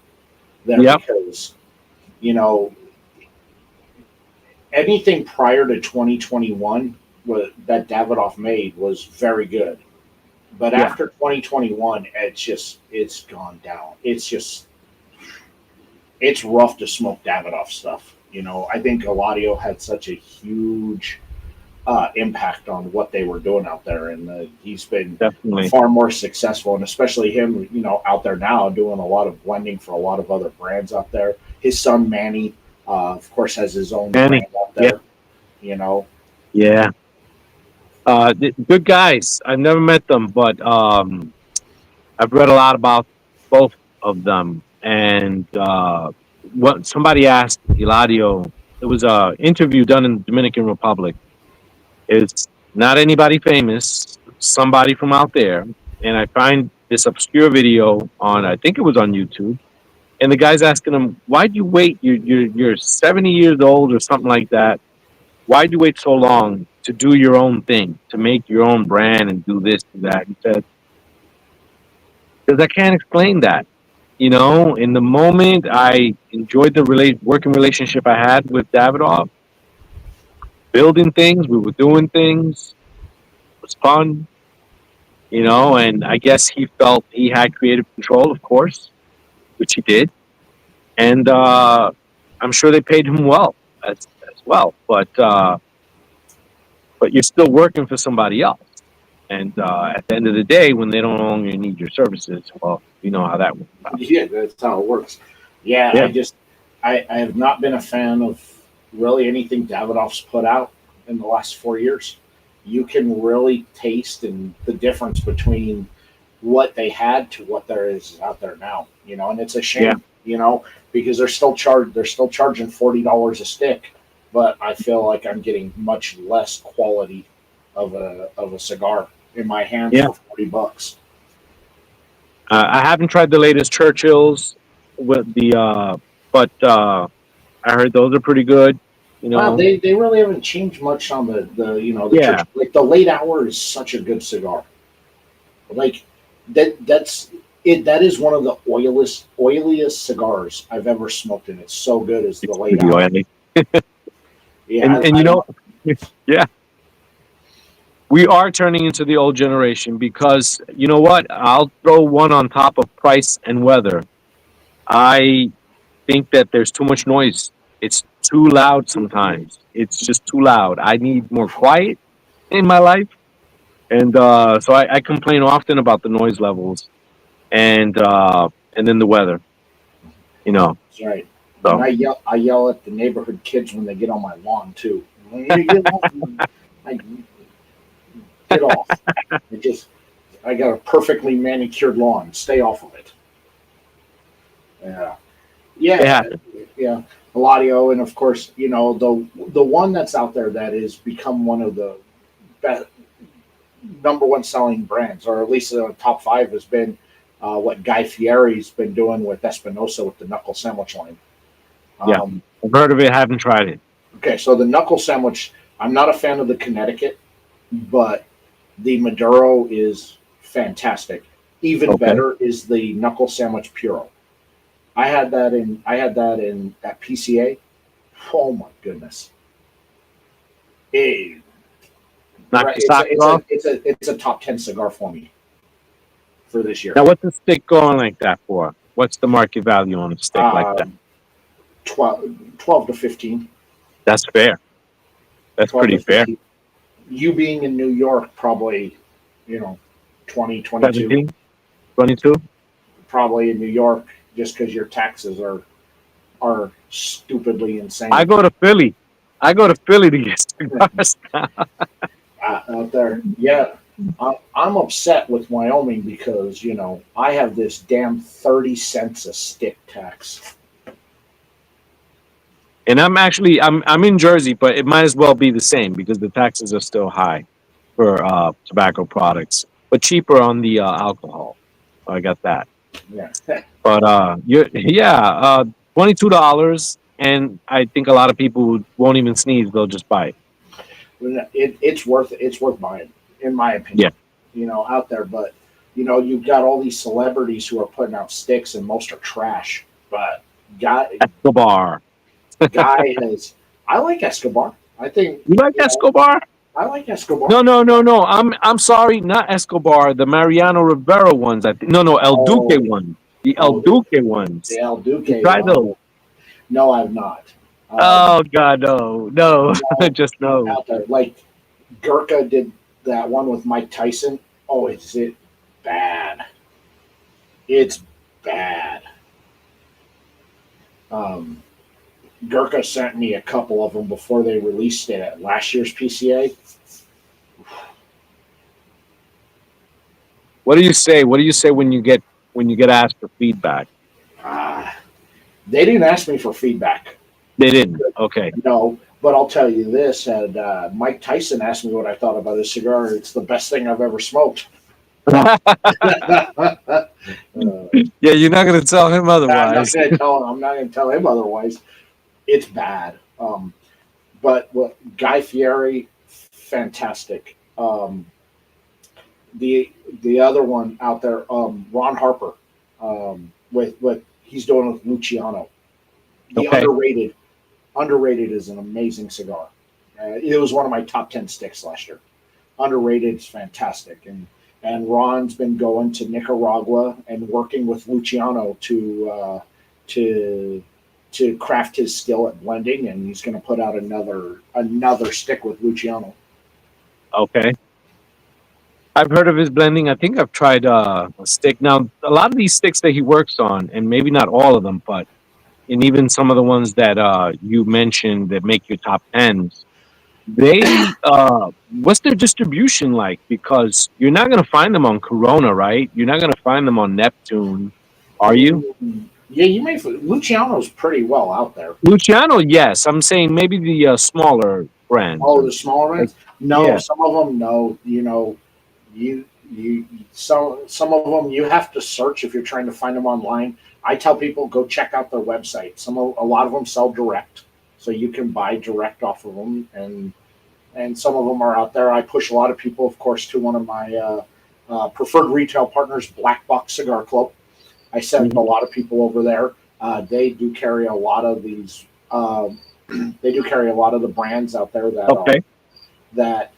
there because, you know, anything prior to 2021 that Davidoff made was very good. But after 2021, it's gone down. It's rough to smoke Davidoff stuff. You know, I think Eladio had such a huge impact on what they were doing out there, and he's been far more successful, and especially him, you know, out there now doing a lot of blending for a lot of other brands out there. His son Manny Of course, has his own Manny. brand out Yeah. there. You know, Yeah. Good guys. I've never met them, but I've read a lot about both of them. And what somebody asked Eladio, it was a interview done in the Dominican Republic. It's not anybody famous, somebody from out there. And I find this obscure video on, I think it was on YouTube. And the guy's asking him, "Why'd you wait? You're 70 years old or something like that. Why'd you wait so long to do your own thing, to make your own brand and do this and that?" He said, "Because I can't explain that. You know, in the moment, I enjoyed the working relationship I had with Davidoff, building things. We were doing things. It was fun, you know, and I guess he felt he had creative control, of course, which he did. And I'm sure they paid him well as well. But you're still working for somebody else. And at the end of the day, when they don't longer need your services, well, you know how that works out. yeah, that's how it works. Yeah, Yeah, I have not been a fan of really anything Davidoff's put out in the last 4 years. You can really taste and the difference between what they had to what there is out there now. You know, and it's a yeah, shame. You know, because they're still charging $40 a stick, but I feel like I'm getting much less quality of a cigar in my hands yeah. for $40. I haven't tried the latest Churchills with but I heard those are pretty good. You Wow, know, they really haven't changed much on the the church. yeah. Like the late hour is such a good cigar. Like that's it. That is one of the oiliest cigars I've ever smoked, and it's so good as the It's late pretty hour. oily. Yeah, And I you love. know, yeah, we are turning into the old generation because you know what? I'll throw one on top of price and weather. I think that there's too much noise. It's too loud sometimes. It's just too loud. I need more quiet in my life, and so I complain often about the noise levels and then the weather. You know, That's right. And so I yell at the neighborhood kids when they get on my lawn too. You get off, I get off. It just I got a perfectly manicured lawn. Stay off of it. Yeah. it Yeah, happens. yeah, Eladio, and of course, you know the one that's out there that has become one of the best, number one selling brands, or at least top five, has been what Guy Fieri's been doing with Espinosa with the knuckle sandwich line. Yeah, Um, I've heard of it. Haven't tried it. okay, so the knuckle sandwich, I'm not a fan of the Connecticut, but the Maduro is fantastic. Even Okay. better is the knuckle sandwich Puro. I had that in at PCA. Oh my goodness. It, Knock right, your socks off. it's a top 10 cigar for me for this year. Now, what's a stick going like that for? What's the market value on a stick like that? Um, 12 to 15. That's fair. That's 12 pretty to fair. 15. You being in New York, probably, you know, 20, 22. 17, 22. Probably in New York, just because your taxes are stupidly I insane go to Philly. I go to Philly to get cigars. out there. Yeah. I'm upset with Wyoming because, you know, I have this damn 30 cents a stick tax. And I'm in Jersey, but it might as well be the same because the taxes are still high for tobacco products, but cheaper on the alcohol. So I got that. Yeah. But $22, and I think a lot of people won't even sneeze; they'll just buy it. It's worth buying, in my Yeah, opinion. You know, out there, but you know, you've got all these celebrities who are putting out sticks, and most are trash. But Escobar. guy has. I like Escobar. I think You like you know Escobar? I like Escobar. No, no, no, no. I'm sorry, not Escobar. The Mariano Rivera ones. I think. No, no, El Duque Oh, ones. The El oh, Duque the ones. El You Duque. try those. No, I've not. Oh God, no, no, No, just no. out there like Gurkha did that one with Mike Tyson. Oh, is it bad? It's bad. Um, Gurkha sent me a couple of them before they released it at last year's PCA. What do you say? What do you say when you get asked for feedback? Uh, they didn't ask me for feedback. They didn't. Okay. No, but I'll tell you this: and Mike Tyson asked me what I thought about his cigar. It's the best thing I've ever smoked. uh, Yeah, you're not gonna tell him I'm not otherwise. going to tell him. I'm not going to tell him otherwise. It's bad. But what Guy Fieri, fantastic. The other one out there, Ron Harper, with what he's doing with Luciano. The Okay. underrated is an amazing cigar. It was one of my top 10 sticks last year. Underrated is fantastic, and Ron's been going to Nicaragua and working with Luciano to craft his skill at blending, and he's going to put out another stick with Luciano. Okay. I've heard of his blending. I think I've tried a stick. Now, a lot of these sticks that he works on, and maybe not all of them, but and even some of the ones that you mentioned that make your top tens, they what's their distribution like? Because you're not going to find them on Corona, right? You're not going to find them on Neptune, are you? Yeah, you may. Luciano's pretty well out there. Luciano, yes. I'm saying maybe the smaller brands. Oh, the smaller ones? No, Yeah. some of them no. Some of them you have to search if you're trying to find them online. I tell people go check out their website. A lot of them sell direct, so you can buy direct off of them, and some of them are out there. I push a lot of people, of course, to one of my preferred retail partners, Black Box Cigar Club. I send a lot of people over there. They do carry a lot of these. They do carry a lot of the brands out there Okay. that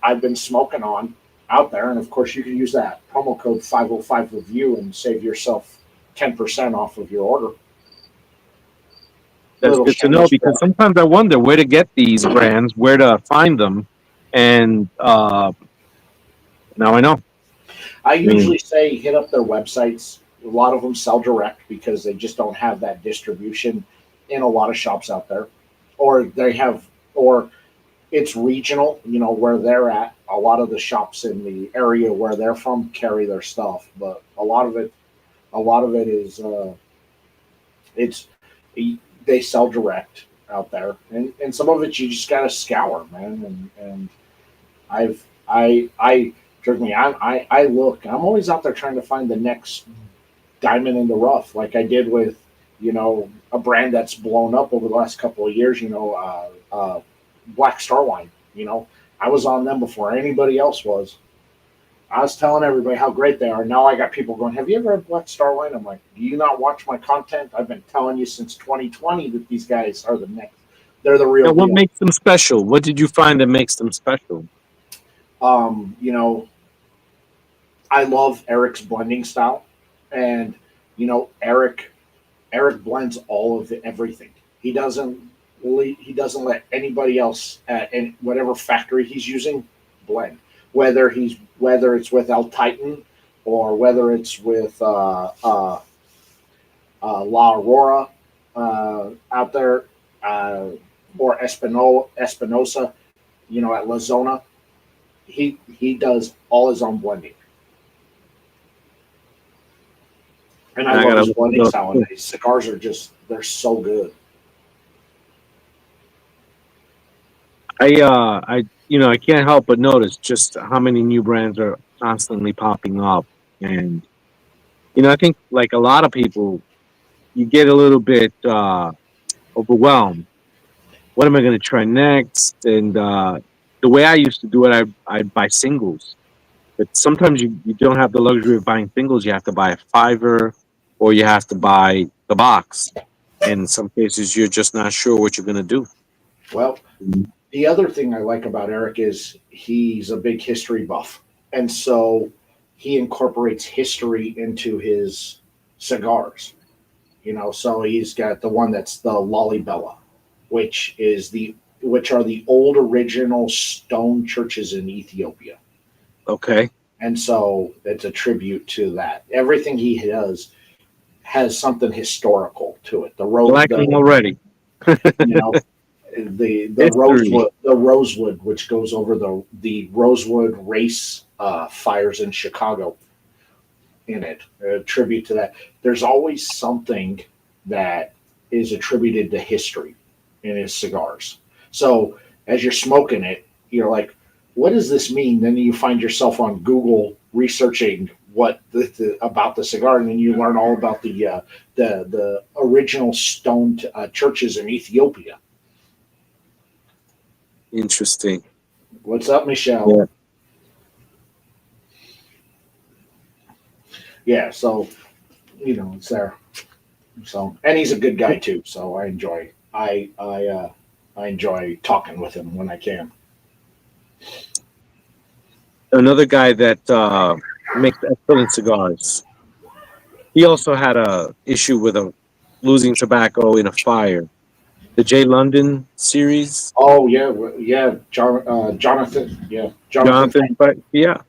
I've been smoking on out there, and of course you can use that promo code 505 review and save yourself 10% off of your order. That's Little good to know shameless because plug. sometimes I wonder where to get these brands, where to find them, and now I know. I I mean, usually say hit up their websites. A lot of them sell direct because they just don't have that distribution in a lot of shops out there, or they have, or it's regional. Where they're at. A lot of the shops in the area where they're from carry their stuff, but a lot of it is it's they sell direct out there, and some of it you just gotta scour, man. And I trust me, I look. I'm always out there trying to find the next diamond in the rough, like I did with a brand that's blown up over the last couple of years. Black Star Line. I was on them before anybody else was. I was telling everybody how great they are. Now I got people going, "Have you ever had Black Star Line?" I'm like, "Do you not watch my content? I've been telling you since 2020 that these guys are the next. They're the real now what deal." makes them special? What did you find that makes them special? Um, you know, I love Eric's blending style, and Eric blends all of everything. He doesn't he doesn't let anybody else at whatever factory he's using blend. Whether it's with El Titan or whether it's with La Aurora out there or Espinosa, at La Zona, he does all his own blending. And I I love gotta his look blending it up. style. And his cigars are they're so good. I can't help but notice just how many new brands are constantly popping up, and I think like a lot of people, you get a little bit overwhelmed. What am I going to try next? And the way I used to do it, I'd buy singles. But sometimes you don't have the luxury of buying singles. You have to buy a fiver, or you have to buy the box. And in some cases, you're just not sure what you're going to do. Well, the other thing I like about Eric is he's a big history buff. And so he incorporates history into his cigars. So he's got the one that's the Lollybella, which are the old original stone churches in Ethiopia. Okay. And so it's a tribute to that. Everything he does has something historical to it. I like them already. You know, History. the rosewood, which goes over the rosewood race fires in Chicago in it, a tribute to that. There's always something that is attributed to history in his cigars. So as you're smoking it, you're like, what does this mean? Then you find yourself on Google researching what about the cigar, and then you learn all about the original stone churches in Ethiopia. Interesting. What's up, Michelle? Yeah. Yeah, so it's there. So, and he's a good guy too. So I enjoy talking with him when I can. Another guy that makes excellent cigars. He also had a issue with a losing tobacco in a fire. The J London series. Oh yeah, yeah, Jonathan, yeah, Jonathan. Jonathan, but yeah,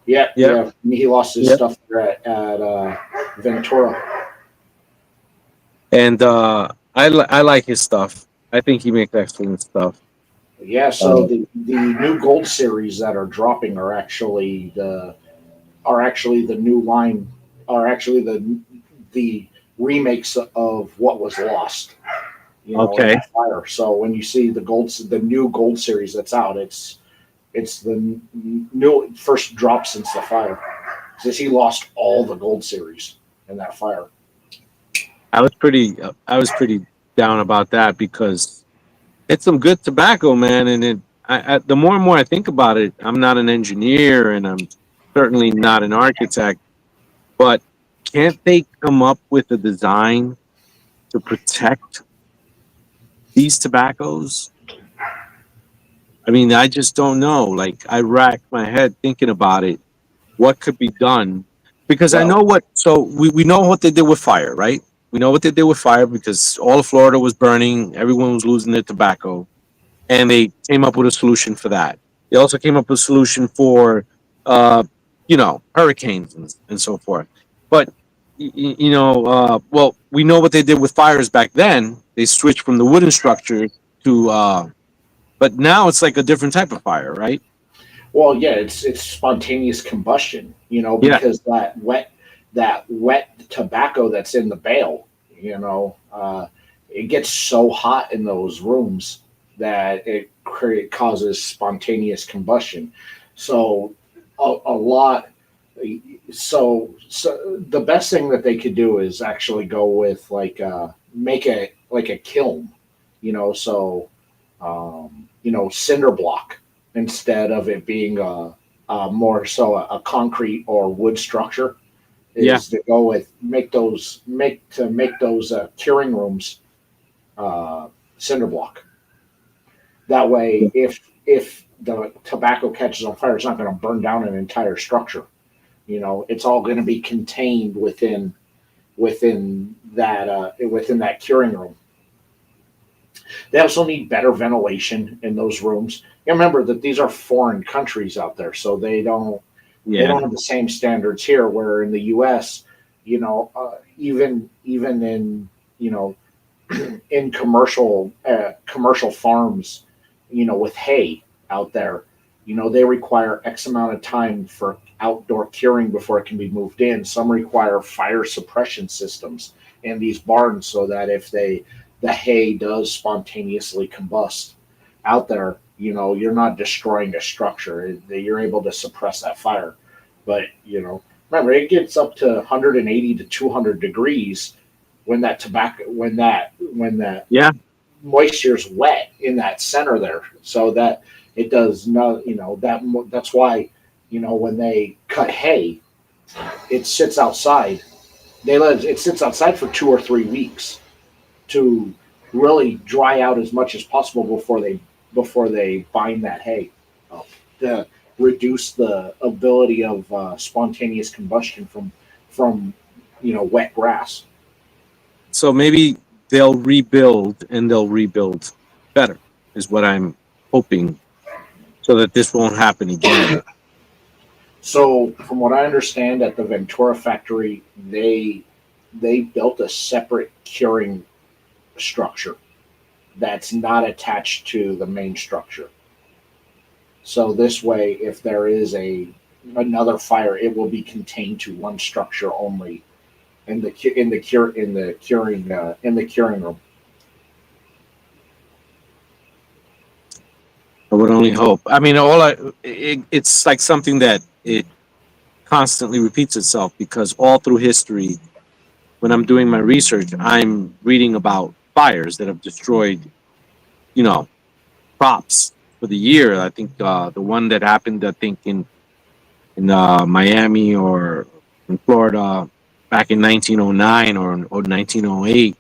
Yeah, yeah, yeah. He lost his yeah. stuff there at Ventura. And I like his stuff. I think he makes excellent stuff. Yeah, so Uh, the new gold series that are dropping are actually the new line are actually the remakes of what was lost, in okay. that fire. So when you see the new gold series that's out, it's the new first drop since the fire. Since he lost all the gold series in that fire. I was pretty down about that because it's some good tobacco, man. And the more and more I think about it, I'm not an engineer and I'm certainly not an architect, but can't they come up with a design to protect these tobaccos? I mean, I just don't know. Like, I rack my head thinking about it. What could be done? Because I Well, know so we know what they did with fire, right? We know what they did with fire because all of Florida was burning, everyone was losing their tobacco, and they came up with a solution for that. They also came up with a solution for, uh, hurricanes and so forth. But well, we know what they did with fires back then. They switched from the wooden structure to, but now it's like a different type of fire, right? well, yeah, it's spontaneous combustion, Yeah, because that wet tobacco that's in the bale, it gets so hot in those rooms that causes spontaneous combustion. So a lot. So the best thing that they could do is actually go with make a kiln, so cinder block instead of it being more so a concrete or wood structure, yeah. is to go with make those curing rooms cinder block. That way, if the tobacco catches on fire, it's not going to burn down an entire structure. It's all going to be contained within that curing room. They also need better ventilation in those rooms. You remember that these are foreign countries out there, so they don't Yeah. have the same standards here. Where in the U.S., even in in commercial farms, with hay out there, they require X amount of time for outdoor curing before it can be moved in. Some require fire suppression systems in these barns so that if the hay does spontaneously combust out there, you're not destroying a structure. You're able to suppress that fire. But remember, it gets up to 180 to 200 degrees when that Yeah. moisture's wet in that center there, so that it does not, that's why, when they cut hay, it sits outside. It sits outside for 2 or 3 weeks to really dry out as much as possible before they bind that hay up, to reduce the ability of spontaneous combustion from wet grass. So maybe they'll rebuild better, is what I'm hoping, so that this won't happen again. So, from what I understand, at the Ventura factory, they built a separate curing structure that's not attached to the main structure. So this way, if there is another fire, it will be contained to one structure only in the curing room. I would only hope. I mean, it's like something that it constantly repeats itself because all through history, when I'm doing my research, I'm reading about fires that have destroyed, you know, crops for the year. I think the one that happened, I think in Miami or in Florida back in 1909 or 1908,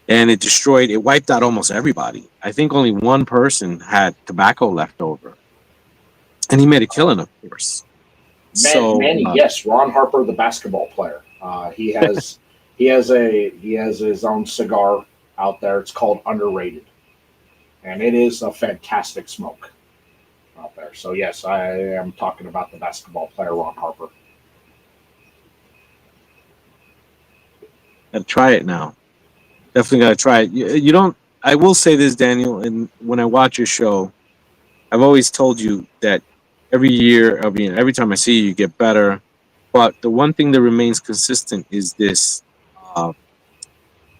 and it wiped out almost everybody. I think only one person had tobacco left over, and he made a killing, of course. So Manny, yes, Ron Harper, the basketball player. He has his own cigar out there. It's called Underrated, and it is a fantastic smoke out there. So yes, I am talking about the basketball player Ron Harper. Gotta try it now. Definitely gotta try it. You don't. I will say this, Daniel, and when I watch your show, I've always told you that every year, I mean, every time I see you, you get better. But the one thing that remains consistent is this, uh,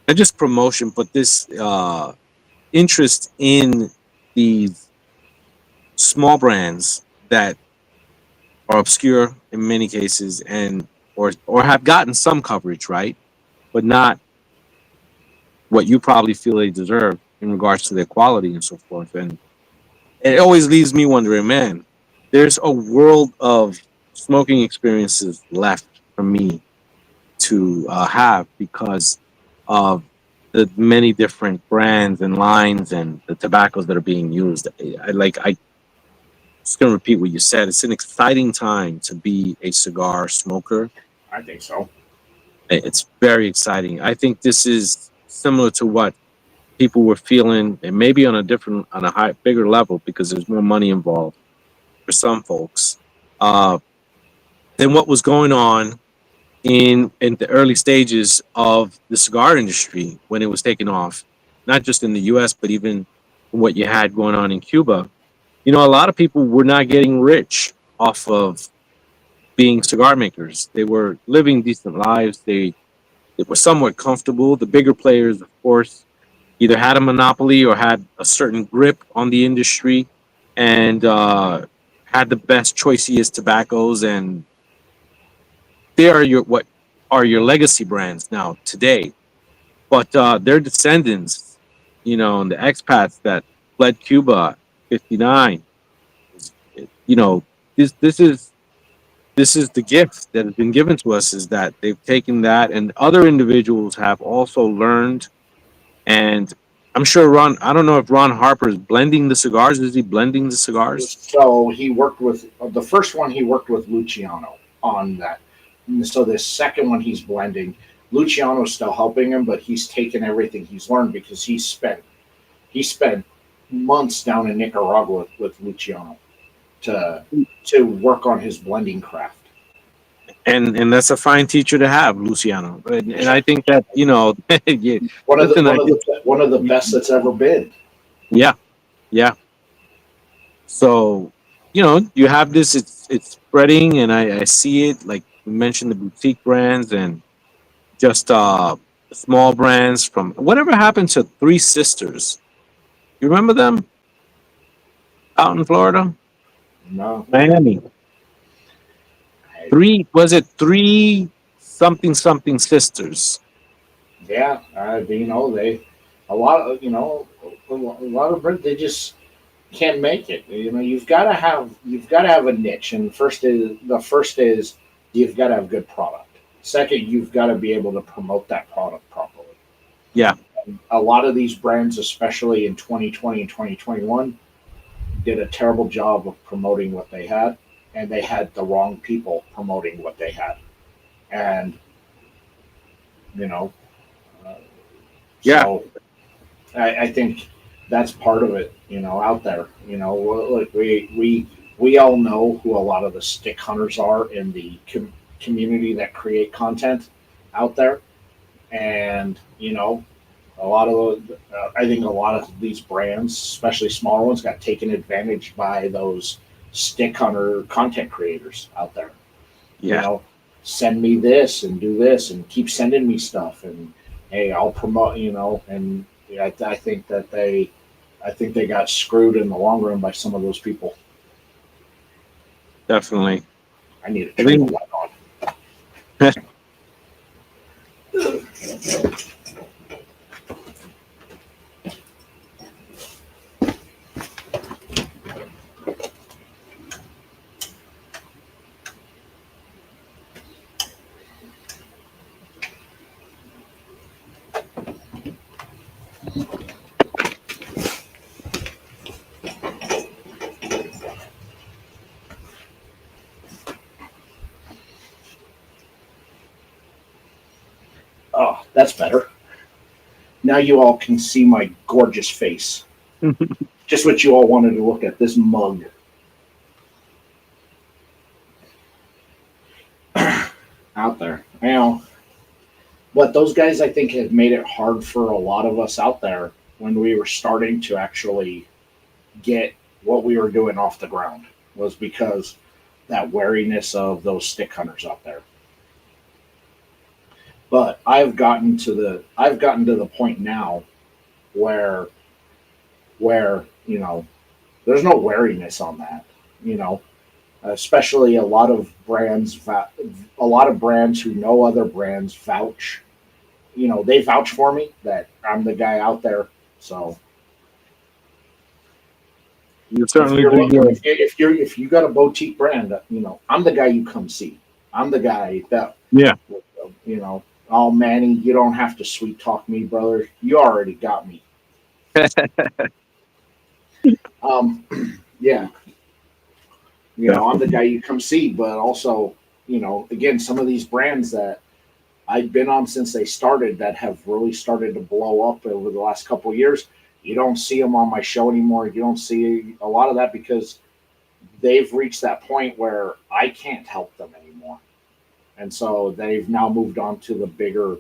not just promotion, but this interest in these small brands that are obscure in many cases, and or have gotten some coverage, right, but not what you probably feel they deserve in regards to their quality and so forth. And it always leaves me wondering, man, there's a world of smoking experiences left for me to have because of the many different brands and lines and the tobaccos that are being used. I just gonna repeat what you said. It's an exciting time to be a cigar smoker. I think so. It's very exciting. I think this is similar to what people were feeling, and maybe on a bigger level because there's more money involved for some folks uh, than what was going on in the early stages of the cigar industry when it was taking off, not just in the U.S. but even what you had going on in Cuba. You know, a lot of people were not getting rich off of being cigar makers. They were living decent lives. They were somewhat comfortable. The bigger players, of course, either had a monopoly or had a certain grip on the industry and had the best, choicest tobaccos. And they are what are your legacy brands now today. But their descendants, you know, and the expats that fled Cuba, 59, you know, this this is this is the gift that has been given to us is that they've taken that and other individuals have also learned. And I'm sure I don't know if Ron Harper is blending the cigars. Is he blending the cigars? So he worked with the first one. He worked with Luciano on that. And so this second one he's blending. Luciano's still helping him, but he's taken everything he's learned because he spent months down in Nicaragua with Luciano to work on his blending craft. And that's a fine teacher to have, Luciano. And I think that, you know, yeah, listen, One of the best that's ever been. yeah, yeah. So, you know, you have this. It's spreading, and I see it. Like we mentioned, the boutique brands and just small brands from whatever happened to Three Sisters. You remember them out in Florida, No, Miami? Three was it three something something sisters? yeah, you know they a lot of a lot of Brits they just can't make it. You know, you've got to have a niche, and first is you've got to have good product. Second, you've got to be able to promote that product properly. Yeah, A lot of these brands, especially in 2020 and 2021, did a terrible job of promoting what they had, and they had the wrong people promoting what they had, and you know, uh, yeah, so I think that's part of it. You know, out there. You know, look, we all know who a lot of the stick hunters are in the community that create content out there, and you know, A lot of I think a lot of these brands, especially smaller ones, got taken advantage by those stick hunter content creators out there. You Yeah, know, send me this and do this and keep sending me stuff and hey, I'll promote. And I think that I think they got screwed in the long run by some of those people. definitely. I need to I turn the think light on. Oh, that's better. Now you all can see my gorgeous face. Just what you all wanted to look at. This mug. Out there. What those guys I think have made it hard for a lot of us out there when we were starting to actually get what we were doing off the ground was because that wariness of those stick hunters out there. But I've gotten to the point now where there's no wariness on that. You know, especially a lot of brands who know other brands vouch. They vouch for me that I'm the guy out there. So you if certainly you're do looking, good. if you got a boutique brand, I'm the guy you come see. I'm the guy that Yeah, you know. Oh, Manny, you don't have to sweet talk me, brother. You already got me. Um, yeah, I'm the definitely. guy you come see, but also, again, some of these brands that I've been on since they started that have really started to blow up over the last couple of years. You don't see them on my show anymore. You don't see a lot of that because they've reached that point where I can't help them anymore. And so they've now moved on to the bigger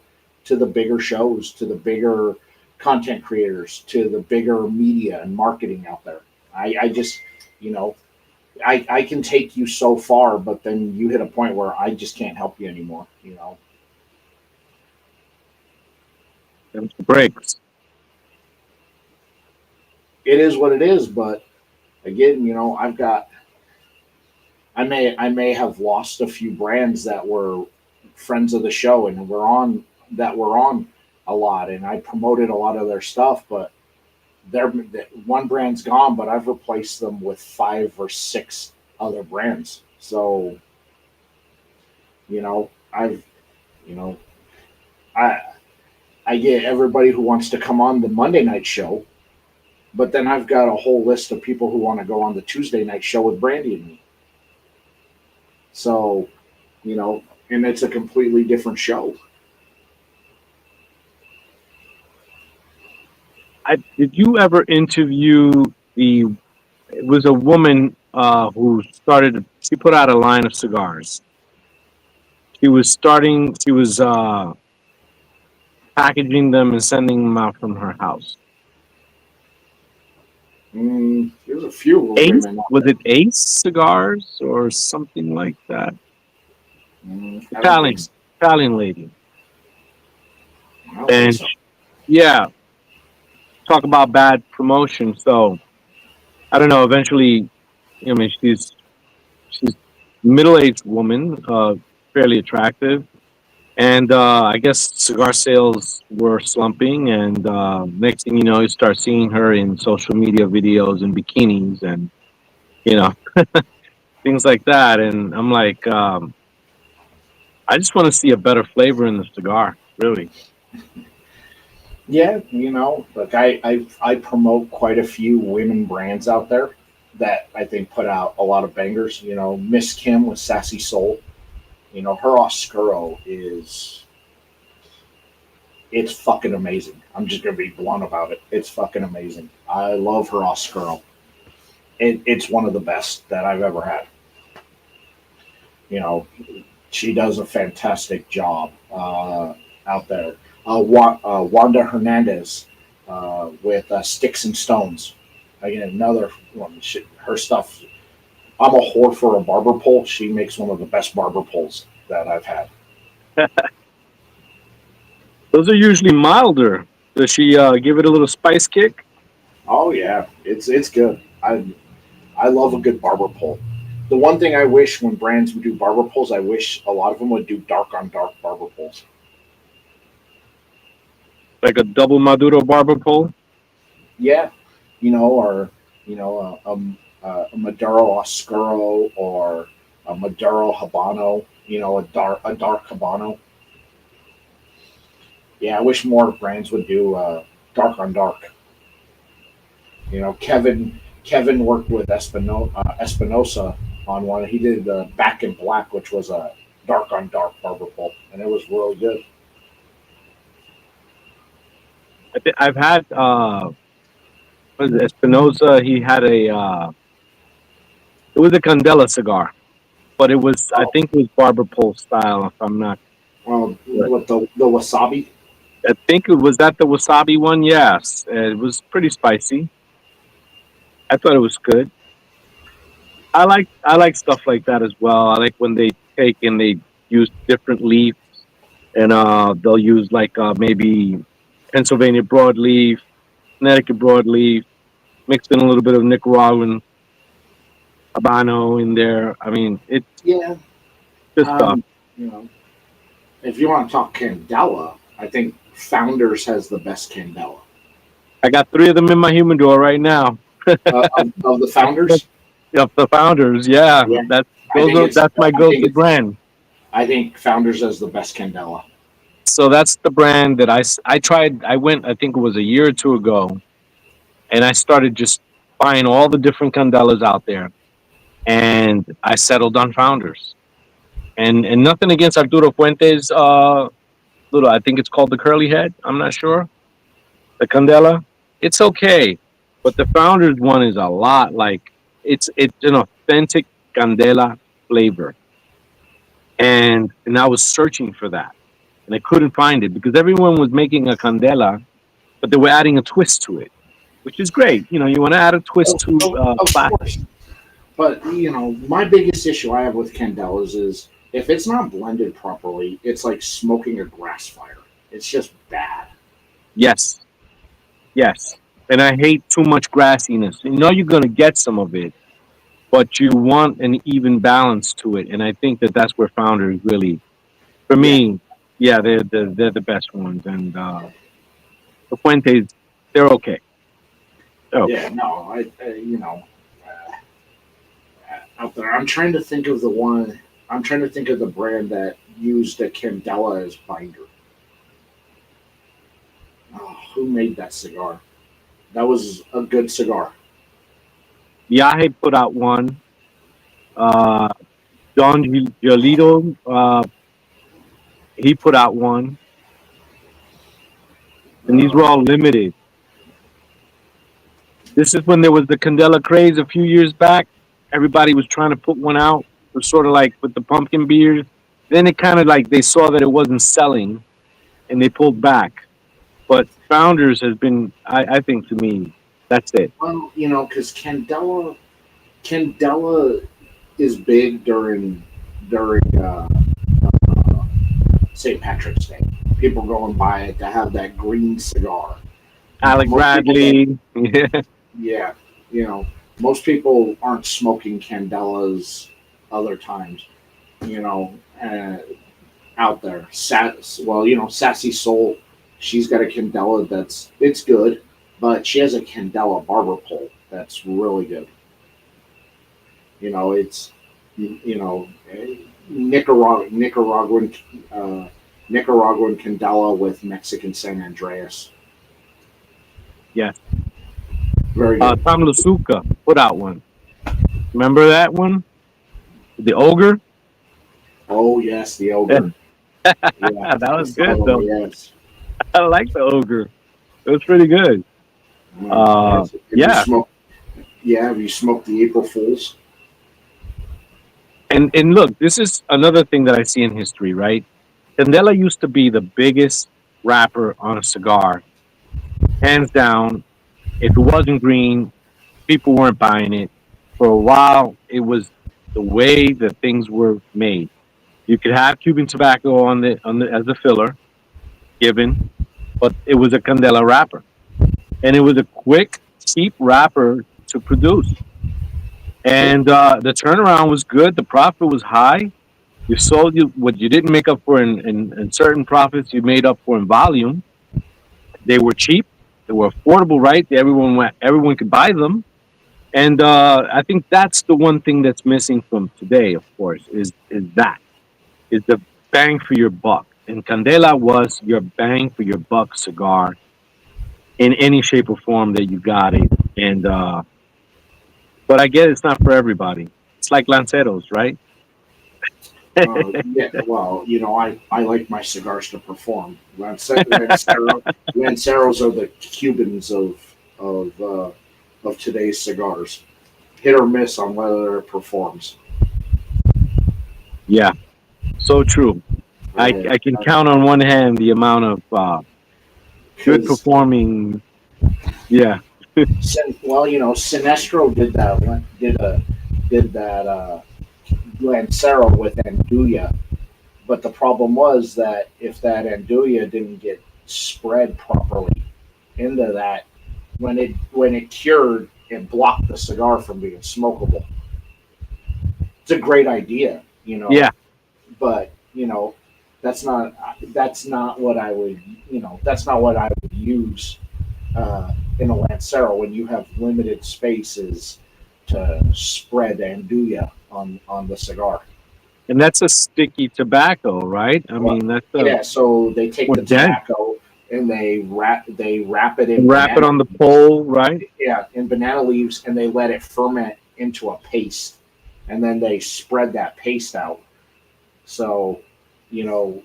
shows, to the bigger content creators, to the bigger media and marketing out there. I just, you know, I can take you so far, but then you hit a point where I just can't help you anymore. Them breaks. It is what it is, but again, I may have lost a few brands that were friends of the show and were on a lot, and I promoted a lot of their stuff, but their one brand's gone, but I've replaced them with 5 or 6 other brands. So I've you know I I get everybody who wants to come on the Monday night show, but then I've got a whole list of people who want to go on the Tuesday night show with Brandy and me. So you know, and it's a completely different show. Did you ever interview the? It was a woman who started. She put out a line of cigars. She was starting. She was packaging them and sending them out from her house. There's a few Ace, women out was there. it Ace Cigars or something like that? I don't think so. Italian lady. I don't think And so. yeah, talk about bad promotion. So I don't know. Eventually, I mean, she's middle aged woman, fairly attractive, and I guess cigar sales were slumping. And next thing you know, you start seeing her in social media videos in bikinis and you know things like that. And I'm like, I just want to see a better flavor in the cigar, really. Yeah, like I promote quite a few women brands out there that I think put out a lot of bangers. Miss Kim with Sassy Soul. Her Oscuro it's fucking amazing. I'm just gonna be blunt about it. It's fucking amazing. I love her Oscuro. It's one of the best that I've ever had. You know, she does a fantastic job out there. Wanda Hernandez with Sticks and Stones. Again, another one. Her stuff. I'm a whore for a barber pole. She makes one of the best barber poles that I've had. Those are usually milder. Does she give it a little spice kick? Oh yeah, it's good. I love a good barber pole. The one thing I wish when brands would do barber poles, I wish a lot of them would do dark on dark barber poles. Like a double Maduro barber pole? Yeah, or a Maduro Oscuro or a Maduro Habano. A dark Habano. Yeah, I wish more brands would do dark on dark. Kevin worked with Espinosa on one. He did the Back in Black, which was a dark on dark barber pole, and it was really good. I've had what is it, Espinosa. He had it was a Candela cigar, but it was I Oh, think it was barber pole style. If I'm not, well, correct. with the wasabi. I think it was that the wasabi one. Yes, it was pretty spicy. I thought it was good. I like stuff like that as well. I like when they take and they use different leaf and they'll use like maybe Pennsylvania broadleaf, Connecticut broadleaf, mixed in a little bit of Nicaraguan habano in there. I mean, it's Yeah. good stuff. Um, you know, if you want to talk Candela, I think Founders has the best Candela. I got three of them in my humidor right now. Of the Founders. Of the founders, yeah, Yeah, I those think are it's that's my I think go-to it's brand. I think Founders has the best Candela. So that's the brand that I tried. I went, I think it was a year or two ago, and I started just buying all the different candelas out there, and I settled on Founders. And nothing against Arturo Fuentes. Little, I think it's called the curly head. I'm not sure. The Candela, it's okay, but the Founders one is a lot like it's an authentic Candela flavor, and I was searching for that, and I couldn't find it because everyone was making a Candela, but they were adding a twist to it, which is great. You want to add a twist Of, to of classic. course. But my biggest issue I have with Candelas is if it's not blended properly, it's like smoking a grass fire. It's just bad. Yes, yes, and I hate too much grassiness. You're gonna get some of it, but you want an even balance to it, and I think that that's where Founders really, for Yeah, me, yeah, they're the best ones, and the Fuentes, they're okay. They're okay. yeah. No, out there. I'm trying to think of the one. I'm trying to think of the brand that used a Candela as binder. Oh, who made that cigar? That was a good cigar. Yahe put out one. Uh, Don Giolito, he put out one, and these were Uh, all limited. This is when there was the Candela craze a few years back. Everybody was trying to put one out. It was sort of like with the pumpkin beers. Then it kind of like they saw that it wasn't selling and they pulled back. But Founders has been, I think to me, that's it. well, because Candela is big during St. Patrick's Day. People go and buy it to have that green cigar. Alec Most people don't. Bradley. Yeah. Yeah, you know, most people aren't smoking Candelas other times. You know, out there. Sassy Soul. She's got a Candela it's good, but she has a Candela barber pole that's really good. It's Nicaraguan uh, Nicaraguan Candela with Mexican San Andreas. Yes. Very good. Tom Lasuka put out one. Remember that one? The Ogre? Oh yes, the ogre. Yeah. That was good Oh though. yes. I like the Ogre. It was pretty good. Have you Yeah. smoked? Yeah, have you smoked the April Fools? And look, this is another thing that I see in history, right? Candela used to be the biggest wrapper on a cigar, hands down. If it wasn't green, people weren't buying it. For a while, it was the way that things were made. You could have Cuban tobacco on the as a filler given, but it was a candela wrapper, and it was a quick, cheap wrapper to produce. And the turnaround was good. The profit was high. You sold what you didn't make up for in certain profits. You made up for in volume. They were cheap. They were affordable, right? Everyone could buy them. And I think that's the one thing that's missing from today, of course, is the bang for your buck. And Candela was your bang for your buck cigar in any shape or form that you got it. And but I get it's not for everybody. It's like Lanceros, right? Yeah, well, I like my cigars to perform. Lanceros are the Cubans of today's cigars. Hit or miss on whether it performs. Yeah, so true. I can count on one hand the amount of good 'Cause, performing. Yeah, well, Sinestro did that Lancero with Anduja, but the problem was that if that Anduja didn't get spread properly into that, when it cured, it blocked the cigar from being smokable. It's a great idea, yeah. but that's not what I would that's not what I would use in a Lancero when you have limited spaces to spread Anduja on the cigar. And that's a sticky tobacco, right? I mean, that's Yeah, so they take the dense. tobacco and they wrap it in Wrap it banana, on the pole, right? yeah, in banana leaves, and they let it ferment into a paste, and then they spread that paste out. So, you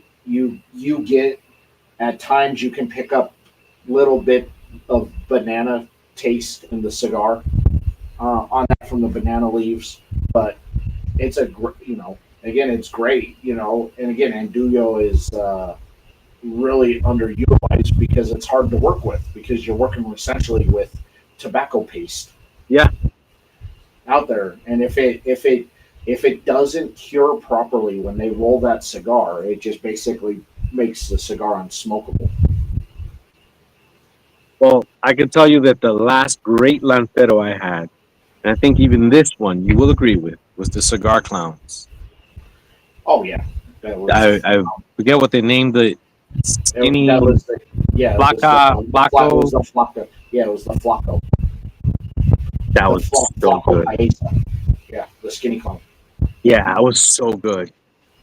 get, at times you can pick up little bit of banana taste in the cigar on that from the banana leaves, but it's again, it's great, and again, Andullo is really underutilized because it's hard to work with because you're working essentially with tobacco paste Yeah. out there, and if it doesn't cure properly when they roll that cigar, it just basically makes the cigar unsmokable. Well, I can tell you that the last great Lancero I had, and I think even this one you will agree with, was the Cigar Clowns. Oh yeah, that I forget what they named the that skinny was the yeah, it was Flaca it was Flaco. the Flaco. Yeah, it was the Flaco. That The was so Flaco good. Paisa. Yeah, the skinny clone. Yeah, it was so good,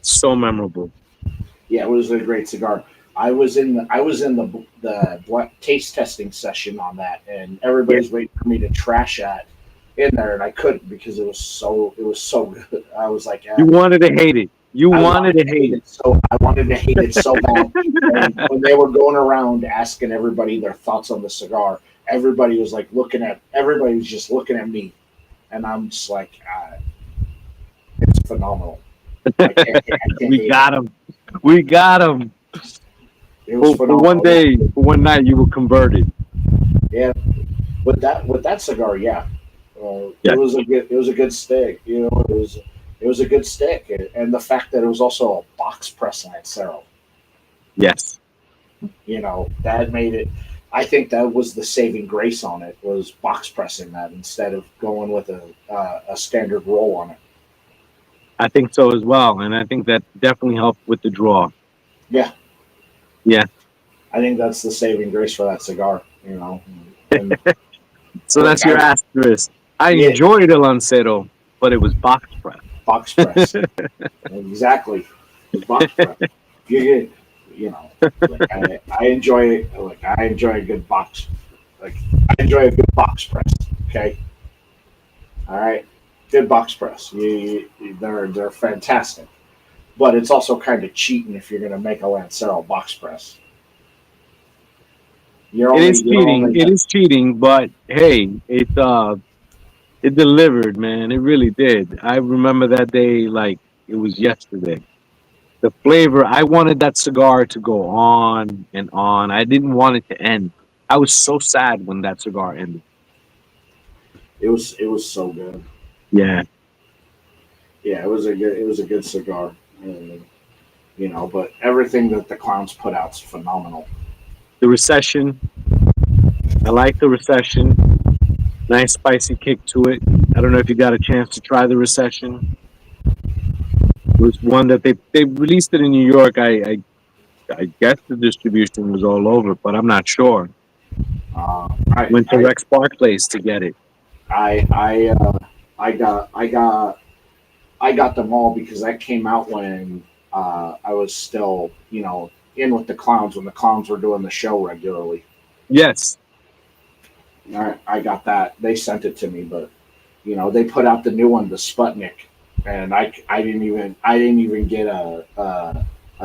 so memorable. Yeah, it was a great cigar. I was in the taste testing session on that, and Yeah, everybody's waiting for me to trash that in there, and I couldn't because it was so good. I was like, you wanted to hate it. You I wanted wanted to to hate hate it so bad. And when they were going around asking everybody their thoughts on the cigar, everybody was just looking at me, and I'm just like, it's phenomenal. I can't We hate it. got him. We got him. It was For one phenomenal. Yeah, day, for one night, you were converted. yeah. With that cigar, yeah, Yeah. it was a good stick. It was a good stick, and the fact that it was also a box press Lancero, Yes. that made it. I think that was the saving grace on it was box pressing that instead of going with a standard roll on it. I think so as well, and I think that definitely helped with the draw. Yeah, Yeah. I think that's the saving grace for that cigar. And So look, that's your asterisk. I yeah, enjoyed El Lancero, but it was box press. box press exactly. It was box press. You get, like I enjoy it. Like I enjoy a good box. Like I enjoy a good box press. Okay, all right, good box press. They're fantastic. But it's also kind of cheating if you're going to make a Lancero box press. You're It only is you're cheating. only It is cheating, but hey, it delivered, man. It really did. I remember that day like it was yesterday. The flavor, I wanted that cigar to go on and on. I didn't want it to end. I was so sad when that cigar ended. It was so good. Yeah. Yeah, it was a good cigar. But everything that the clowns put out's phenomenal. The recession, I like the recession. Nice spicy kick to it. I don't know if you got a chance to try the recession. It was one that they released it in New York. I guess the distribution was all over, but I'm not sure. Uh, I Went to I Rex Park Place to get it. I got them all because that came out when I was still in with the clowns when the clowns were doing the show regularly. Yes. I got that. They sent it to me, but they put out the new one, the Sputnik, and I didn't even get a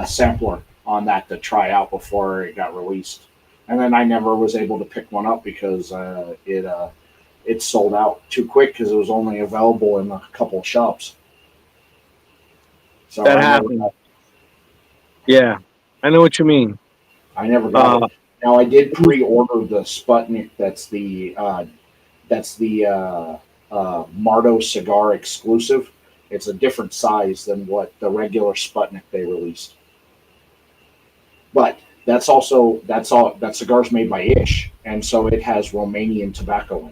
sampler on that to try out before it got released, and then I never was able to pick one up because it sold out too quick because it was only available in a couple of shops. So That happened. Yeah. I know what you mean. I never got Uh, it. Now I did pre-order the Sputnik. That's the Mardo cigar exclusive. It's a different size than what the regular Sputnik they released. But that cigar's made by Ish, and so it has Romanian tobacco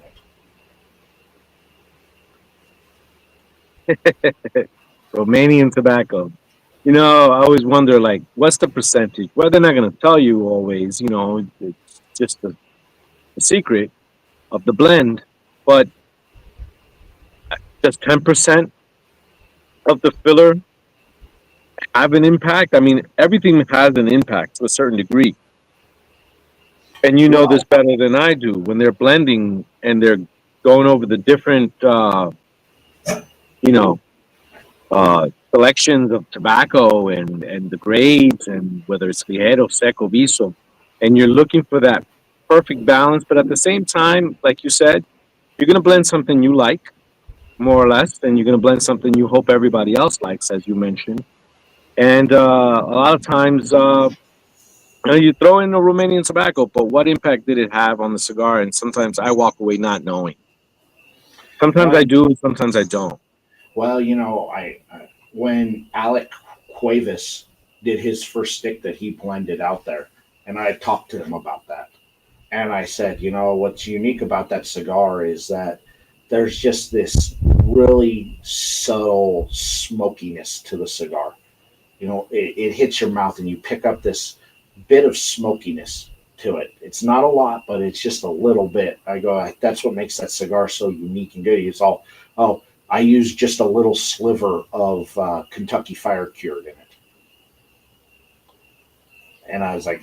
in it. Romanian tobacco. I always wonder, like, what's the percentage? Well, they're not going to tell you always. It's just a secret of the blend. But does 10% of the filler have an impact? I mean, everything has an impact to a certain degree. And you know this Well, better than I do. When they're blending and they're going over the different, you know, selections of tobacco and the grades and whether it's ligero, seco, viso, and you're looking for that perfect balance. But at the same time, like you said, you're going to blend something you like more or less, and you're going to blend something you hope everybody else likes, as you mentioned. And a lot of times, you throw in the Romanian tobacco, but what impact did it have on the cigar? And sometimes I walk away not knowing. Sometimes I well, do, and sometimes I don't. I when Alec Cuevas did his first stick that he blended out there, and I talked to him about that. And I said, what's unique about that cigar is that there's just this really subtle smokiness to the cigar. It hits your mouth and you pick up this bit of smokiness to it. It's not a lot, but it's just a little bit. I go, that's what makes that cigar so unique and good. It's all, oh, I use just a little sliver of Kentucky Fire Cured in it. And I was like,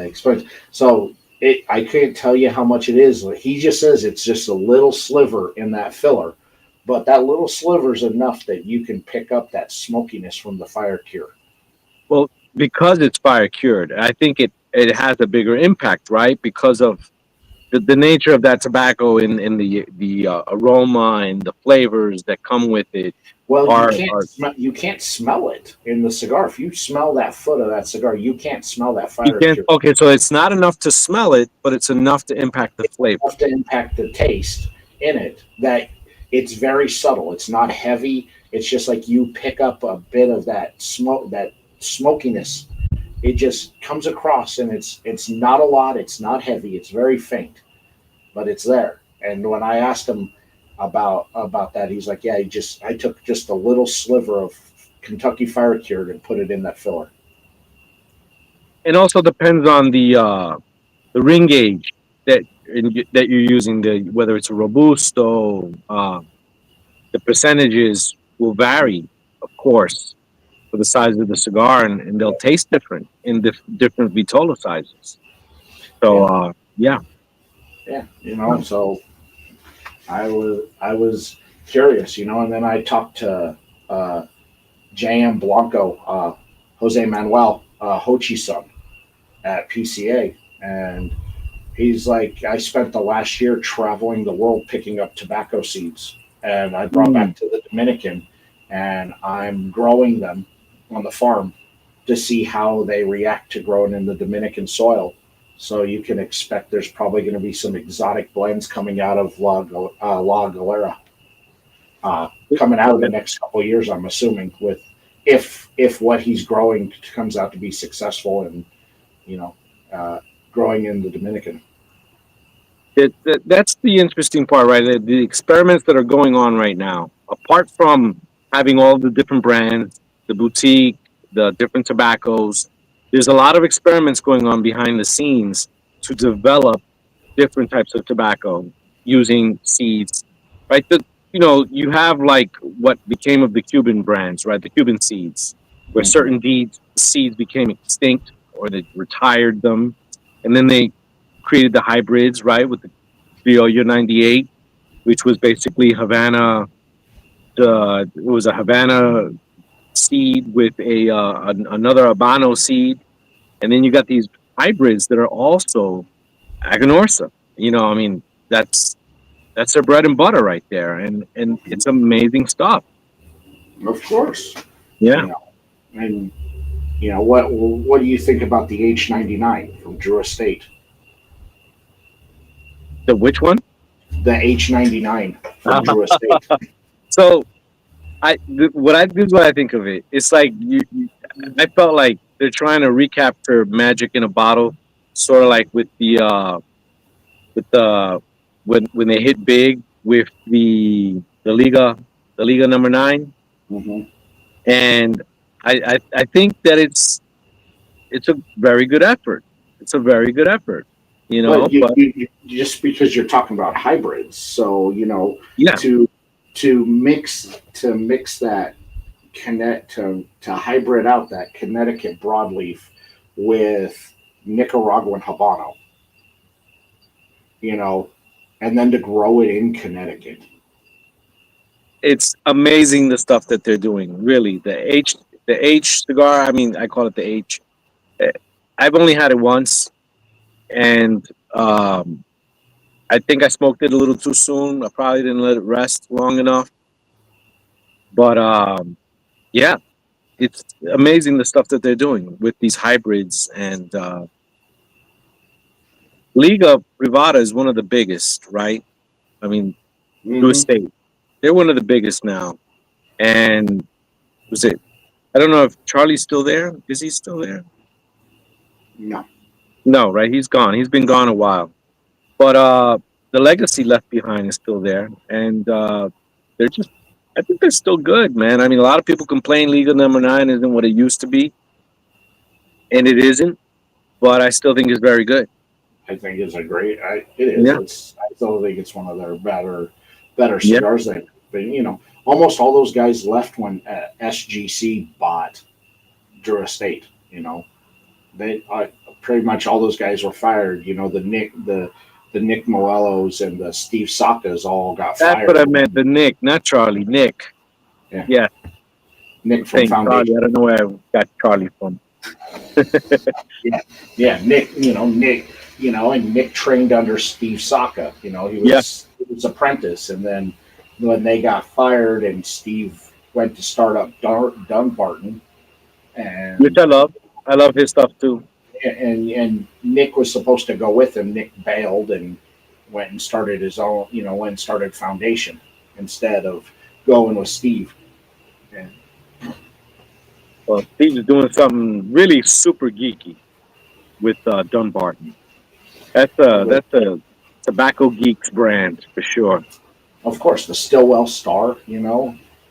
explain. So I can't tell you how much it is. He just says it's just a little sliver in that filler, but that little sliver is enough that you can pick up that smokiness from the fire cure. Well, because it's fire cured, I think it has a bigger impact, right? Because of the nature of that tobacco in the aroma and the flavors that come with it Well, are you can't smell it in the cigar. If you smell that foot of that cigar, you can't smell that you fire can't. cure. Okay, so it's not enough to smell it, but it's enough to impact the flavor. Enough to impact the taste in it that it's very subtle. It's not heavy. It's just like you pick up a bit of that smokiness. It just comes across, and it's not a lot. It's not heavy. It's very faint, but it's there. And when I asked him about that, he's like, "Yeah, I took just a little sliver of Kentucky Fire Cured and put it in that filler." It also depends on the ring gauge that you're using. The whether it's a robusto, the percentages will vary, of course, for the size of the cigar, and they'll taste different in different vitola sizes. So, Yeah, yeah. yeah, So I was curious, and then I talked to J.M. Blanco, Jose Manuel Hochi's son at PCA, and he's like, I spent the last year traveling the world picking up tobacco seeds, and I brought Mm. back to the Dominican, and I'm growing them on the farm to see how they react to growing in the Dominican soil. So you can expect there's probably going to be some exotic blends coming out of La Galera, coming out of the next couple of years. I'm assuming with if what he's growing comes out to be successful and you know growing in the Dominican. That's the interesting part, right? The experiments that are going on right now, apart from having all the different brands, the boutique, the different tobaccos, there's a lot of experiments going on behind the scenes to develop different types of tobacco using seeds, right? You have like what became of the Cuban brands, right? The Cuban seeds, where Mhm. certain seeds became extinct or they retired them, and then they created the hybrids, right, with the Criollo 98, which was basically Havana. It was a Havana seed with another Habano seed, and then you got these hybrids that are also Aganorsa. I mean, that's their bread and butter right there, and it's amazing stuff. Of course, Yeah. you know, and what do you think about the H99 from Drew Estate? The which one? The H99 from Drew Estate. So what I think of it, it's like I felt like they're trying to recapture magic in a bottle, sort of like with the when they hit big with the Liga number 9, Hmm. and I think that it's a very good effort. It's a very good effort, But but just because you're talking about hybrids, so yeah, to to mix that to hybrid out that Connecticut broadleaf with Nicaraguan Habano, you know, and then to grow it in Connecticut. it's amazing the stuff that they're doing. Really, the H cigar. I mean, I call it the H. Eh, I've only had it once, and I think I smoked it a little too soon. I probably didn't let it rest long enough. But yeah, it's amazing the stuff that they're doing with these hybrids. And Liga Privada is one of the biggest, right? I mean, to a Hmm. state, they're one of the biggest now. And was it? I don't know if Charlie's still there. Is he still there? No. No, right? He's gone. He's been gone a while. But the legacy left behind is still there, and they're just. I think they're still good, man. I mean, a lot of people complain Liga number 9 isn't what it used to be, and it isn't. But I still think it's very good. I think it's a great. It is. Yeah, I still think it's one of their better yeah. cigars. But almost all those guys left when SGC bought Drew Estate. They pretty much all those guys were fired. The Nick Moellos and the Steve Sakas all got That's what fired. I meant. The Nick, not Charlie. Nick. Yeah, Yeah, Nick I'm from saying Charlie. Foundation. I don't know where I got Charlie from. Yeah, yeah, Nick. And Nick trained under Steve Saka. He Yeah, was his apprentice, and then when they got fired, and Steve went to start up Dunbarton, which and I love. I love his stuff too. and Nick was supposed to go with him. Nick bailed and went and started his own. Went and started Foundation instead of going with Steve. And Well, Steve's doing something really super geeky with Dunbarton. That's a tobacco geeks brand for sure. of course, the Stillwell Star.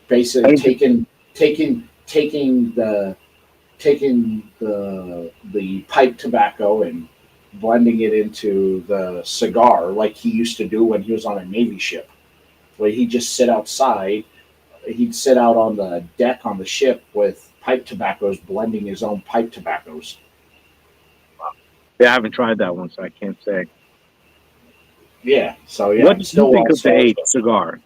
Basically I taking the pipe tobacco and blending it into the cigar like he used to do when he was on a Navy ship, where he'd just sit outside. He'd sit out on the deck on the ship with pipe tobaccos, blending his own pipe tobaccos. Yeah, I haven't tried that one, so I can't say. Yeah, so yeah, What and did you still think well of the stars. H cigar?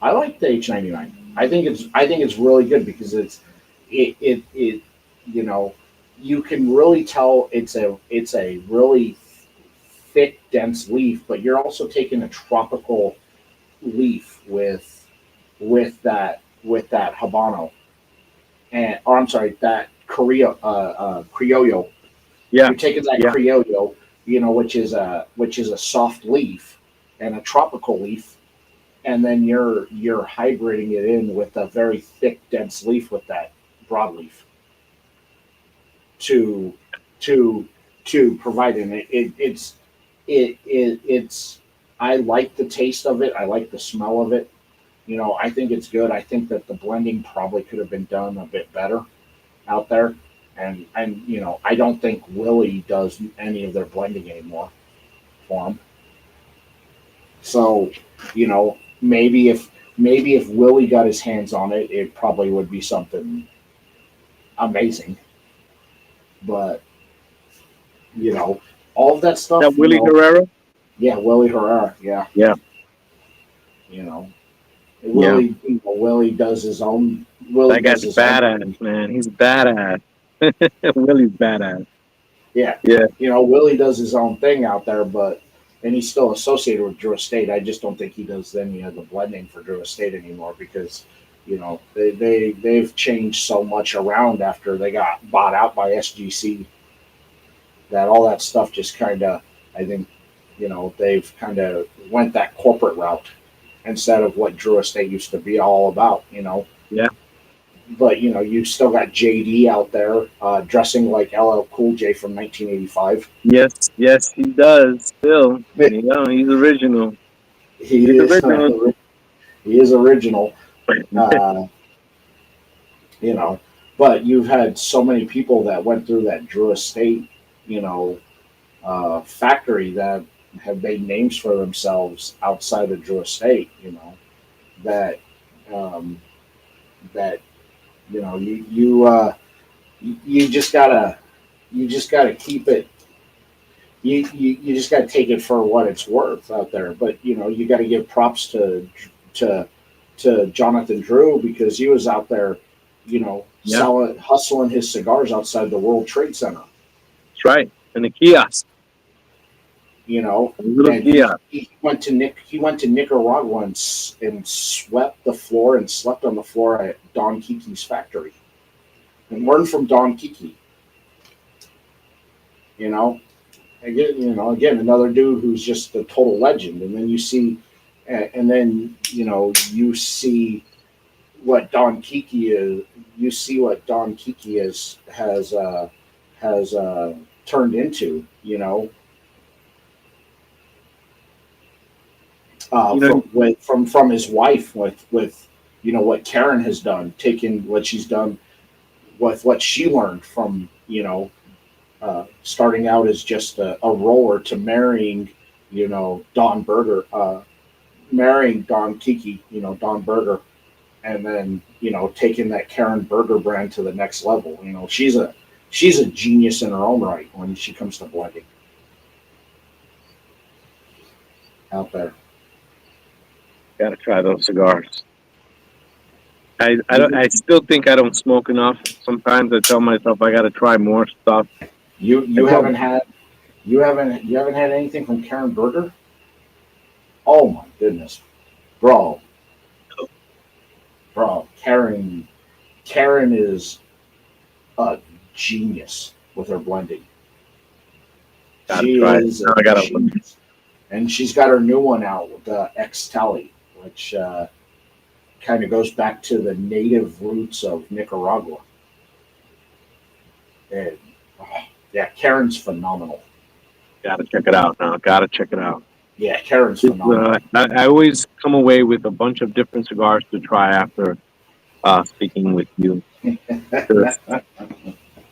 I like the H99. I think it's really good because it you know you can really tell it's a really thick, dense leaf, but you're also taking a tropical leaf with that habano. and or I'm sorry, that criollo. Yeah, You're taking that yeah, criollo, which is a soft leaf and a tropical leaf, and then you're hybridating it in with a very thick, dense leaf with that broadleaf to to to provide it's I like the taste of it. I like the smell of it. I think it's good. I think that the blending probably could have been done a bit better out there. And I don't think Willie does any of their blending anymore for them. So, maybe if Willie got his hands on it, it probably would be something amazing. But you know, all of that that stuff, Willie Herrera. yeah, Willie Herrera, yeah, Yeah, you know, yeah, Willie does his own. Willie that does guy's his own thing. badass, man. He's badass. Willie's badass. Yeah, Yeah, Willie does his own thing out there, and he's still associated with Drew Estate. I just don't think he does any of the blending for Drew Estate anymore because they've changed so much around after they got bought out by SGC that all that stuff just kind of, I think, they've kind of went that corporate route instead of what Drew Estate used to be all about. yeah. But you still got JD out there dressing like LL Cool J from 1985. Yes, yes, he does. Still, he's original. He He's is original. he is original. Uh, you know, but you've had so many people that went through that Drew Estate, factory that have made names for themselves outside of Drew Estate. That um, that you just gotta keep it. You just gotta take it for what it's worth out there. But you got to give props to to Jonathan Drew because he was out there, Yeah, hustling his cigars outside the World Trade Center. that's right. And the kiosk, You know, a little and he, kiosk. he went to Nicaragua and swept the floor and slept on the floor at Don Kiki's factory and learned from Don Kiki. You know, again, another dude who's just a total legend. And then you see what Don Kiki is. You see what Don Kiki has turned into. You know, From his wife with what Karen has done, taking what she's done with what she learned from starting out as just a roller to marrying Don Berger, marrying Don Kiki, Don Berger, and then taking that Karen Berger brand to the next level. She's a genius in her own right when she comes to blending out there. gotta try those cigars. I still think I don't smoke enough. Sometimes I tell myself I gotta try more stuff. You haven't had you haven't had anything from Karen Berger? Oh my goodness, bro, Karen is a genius with her blending. Gotta She try it. is Now a I gotta look. genius, and she's got her new one out with the X Tally, which kind of goes back to the native roots of Nicaragua. And oh, yeah, Karen's phenomenal. Gotta check it out now. Gotta check it out. Yeah, Karen's phenomenal. I always come away with a bunch of different cigars to try after speaking with you.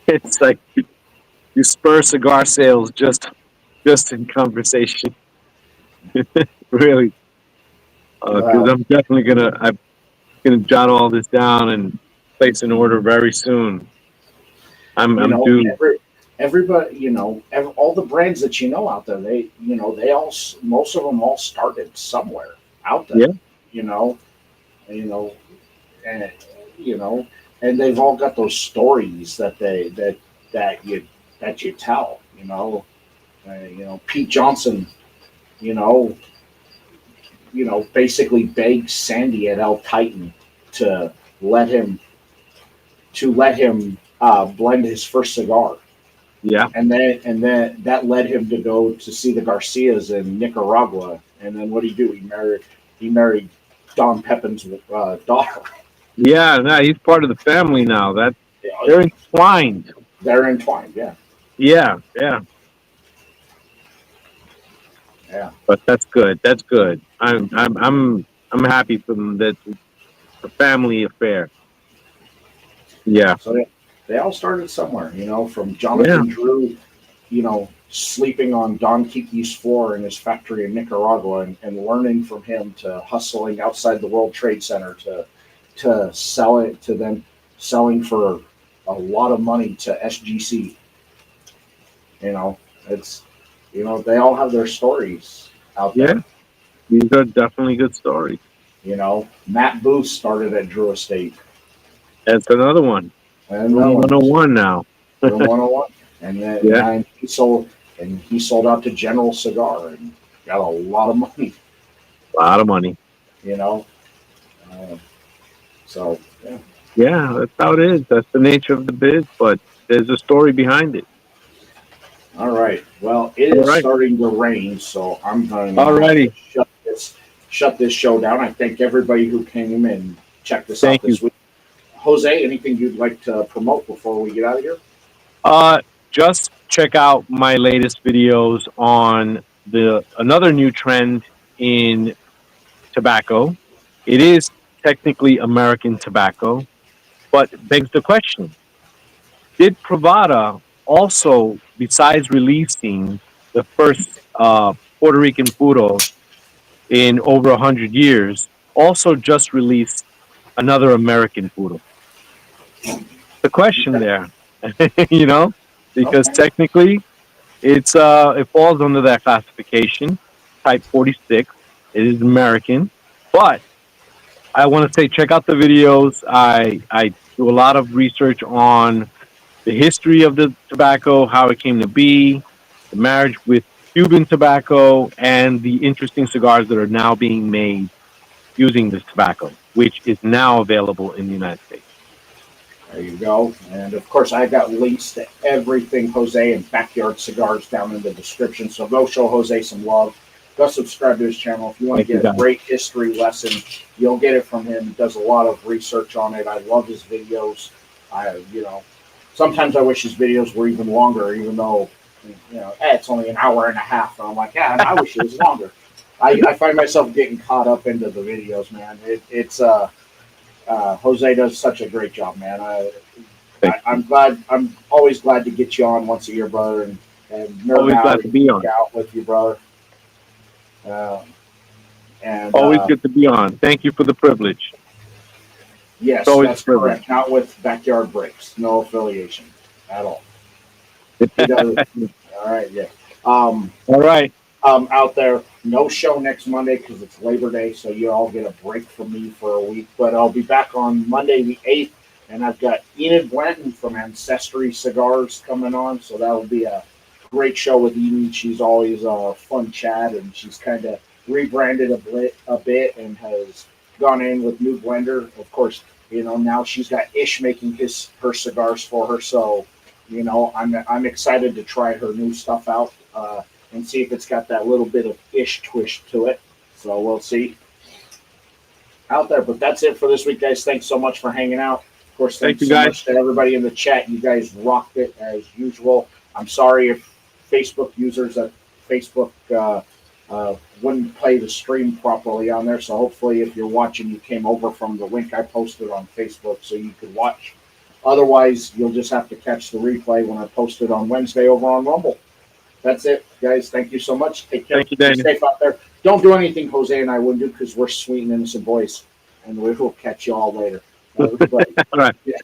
It's like you spur cigar sales just in conversation. Really, because Well, I'm gonna jot all this down and place an order very soon. you I'm know, due. everybody, all the brands that out there, they all, most of them all started somewhere out there, Yeah, you know, you know, and you know, and they've all got those stories that you tell, Pete Johnson, you know, basically begged Sandy at El Titan to let him to let him blend his first cigar. Yeah. And then that led him to go to see the Garcias in Nicaragua. And then what did he do? He married Don Pepin's daughter. Yeah. No, he's part of the family now. They're entwined. They're entwined. Yeah. Yeah. Yeah. Yeah. But that's good. That's good. I'm happy for them. That it's a family affair. Yeah. So they all started somewhere, from Yeah. Jonathan Drew, sleeping on Don Kiki's floor in his factory in Nicaragua and learning from him to hustling outside the World Trade Center to sell it to then selling for a lot of money to SGC. It's they all have their stories out there. Yeah. These are definitely good stories. Matt Booth started at Drew Estate. That's another one. And 101 now. Room 101. And then Yeah. and he sold out to General Cigar and got a lot of money. A lot of money. So yeah. Yeah, that's how it is. That's the nature of the biz, but there's a story behind it. All right. Well, it is starting to rain, so I'm going to shut this show down. I thank everybody who came and checked us out this week. Jose, anything you'd like to promote before we get out of here? Just check out my latest videos on another new trend in tobacco. It is technically American tobacco, but begs the question: did Pravada also, besides releasing the first Puerto Rican puro in over 100 years, also just release another American puro? The question there, because technically it falls under that classification, type 46. It is American, but I want to say check out the videos. I do a lot of research on the history of the tobacco, how it came to be, the marriage with Cuban tobacco, and the interesting cigars that are now being made using this tobacco, which is now available in the United States. There you go. And of course, I got links to everything Jose and BackYard Cigars down in the description. So go show Jose some love. Go subscribe to his channel. If you want to get a great history lesson, you'll get it from him. He does a lot of research on it. I love his videos. Sometimes I wish his videos were even longer, even though, it's only an hour and a half. And I'm like, yeah, I wish it was longer. I find myself getting caught up into the videos, man. Jose does such a great job, man. I'm always glad to get you on once a year, brother, and always glad to be on out with you, brother. Always good to be on. Thank you for the privilege. Yes, that's correct. Not with BackYard Breaks. No affiliation at all. All right, yeah. All right. Out there, no show next Monday because it's Labor Day, so you all get a break from me for a week. But I'll be back on Monday the 8th, and I've got Enid Blanton from Ancestry Cigars coming on, so that'll be a great show with Enid. She's always a fun chat, and she's kind of rebranded a bit and has gone in with new blender. Of course, now she's got Ish making her cigars for her, so I'm excited to try her new stuff out and see if it's got that little bit of Ish twist to it. So we'll see out there. But that's it for this week, guys. Thanks so much for hanging out. Of course, thanks so much to everybody in the chat. You guys rocked it as usual. I'm sorry if Facebook users at Facebook wouldn't play the stream properly on there. So hopefully if you're watching, you came over from the link I posted on Facebook so you could watch. Otherwise, you'll just have to catch the replay when I post it on Wednesday over on Rumble. That's it, guys. Thank you so much. Take care. Thank you, Daniel. Stay safe out there. Don't do anything Jose and I wouldn't do because we're sweet and innocent boys. And we will catch you all later. All right. Yeah.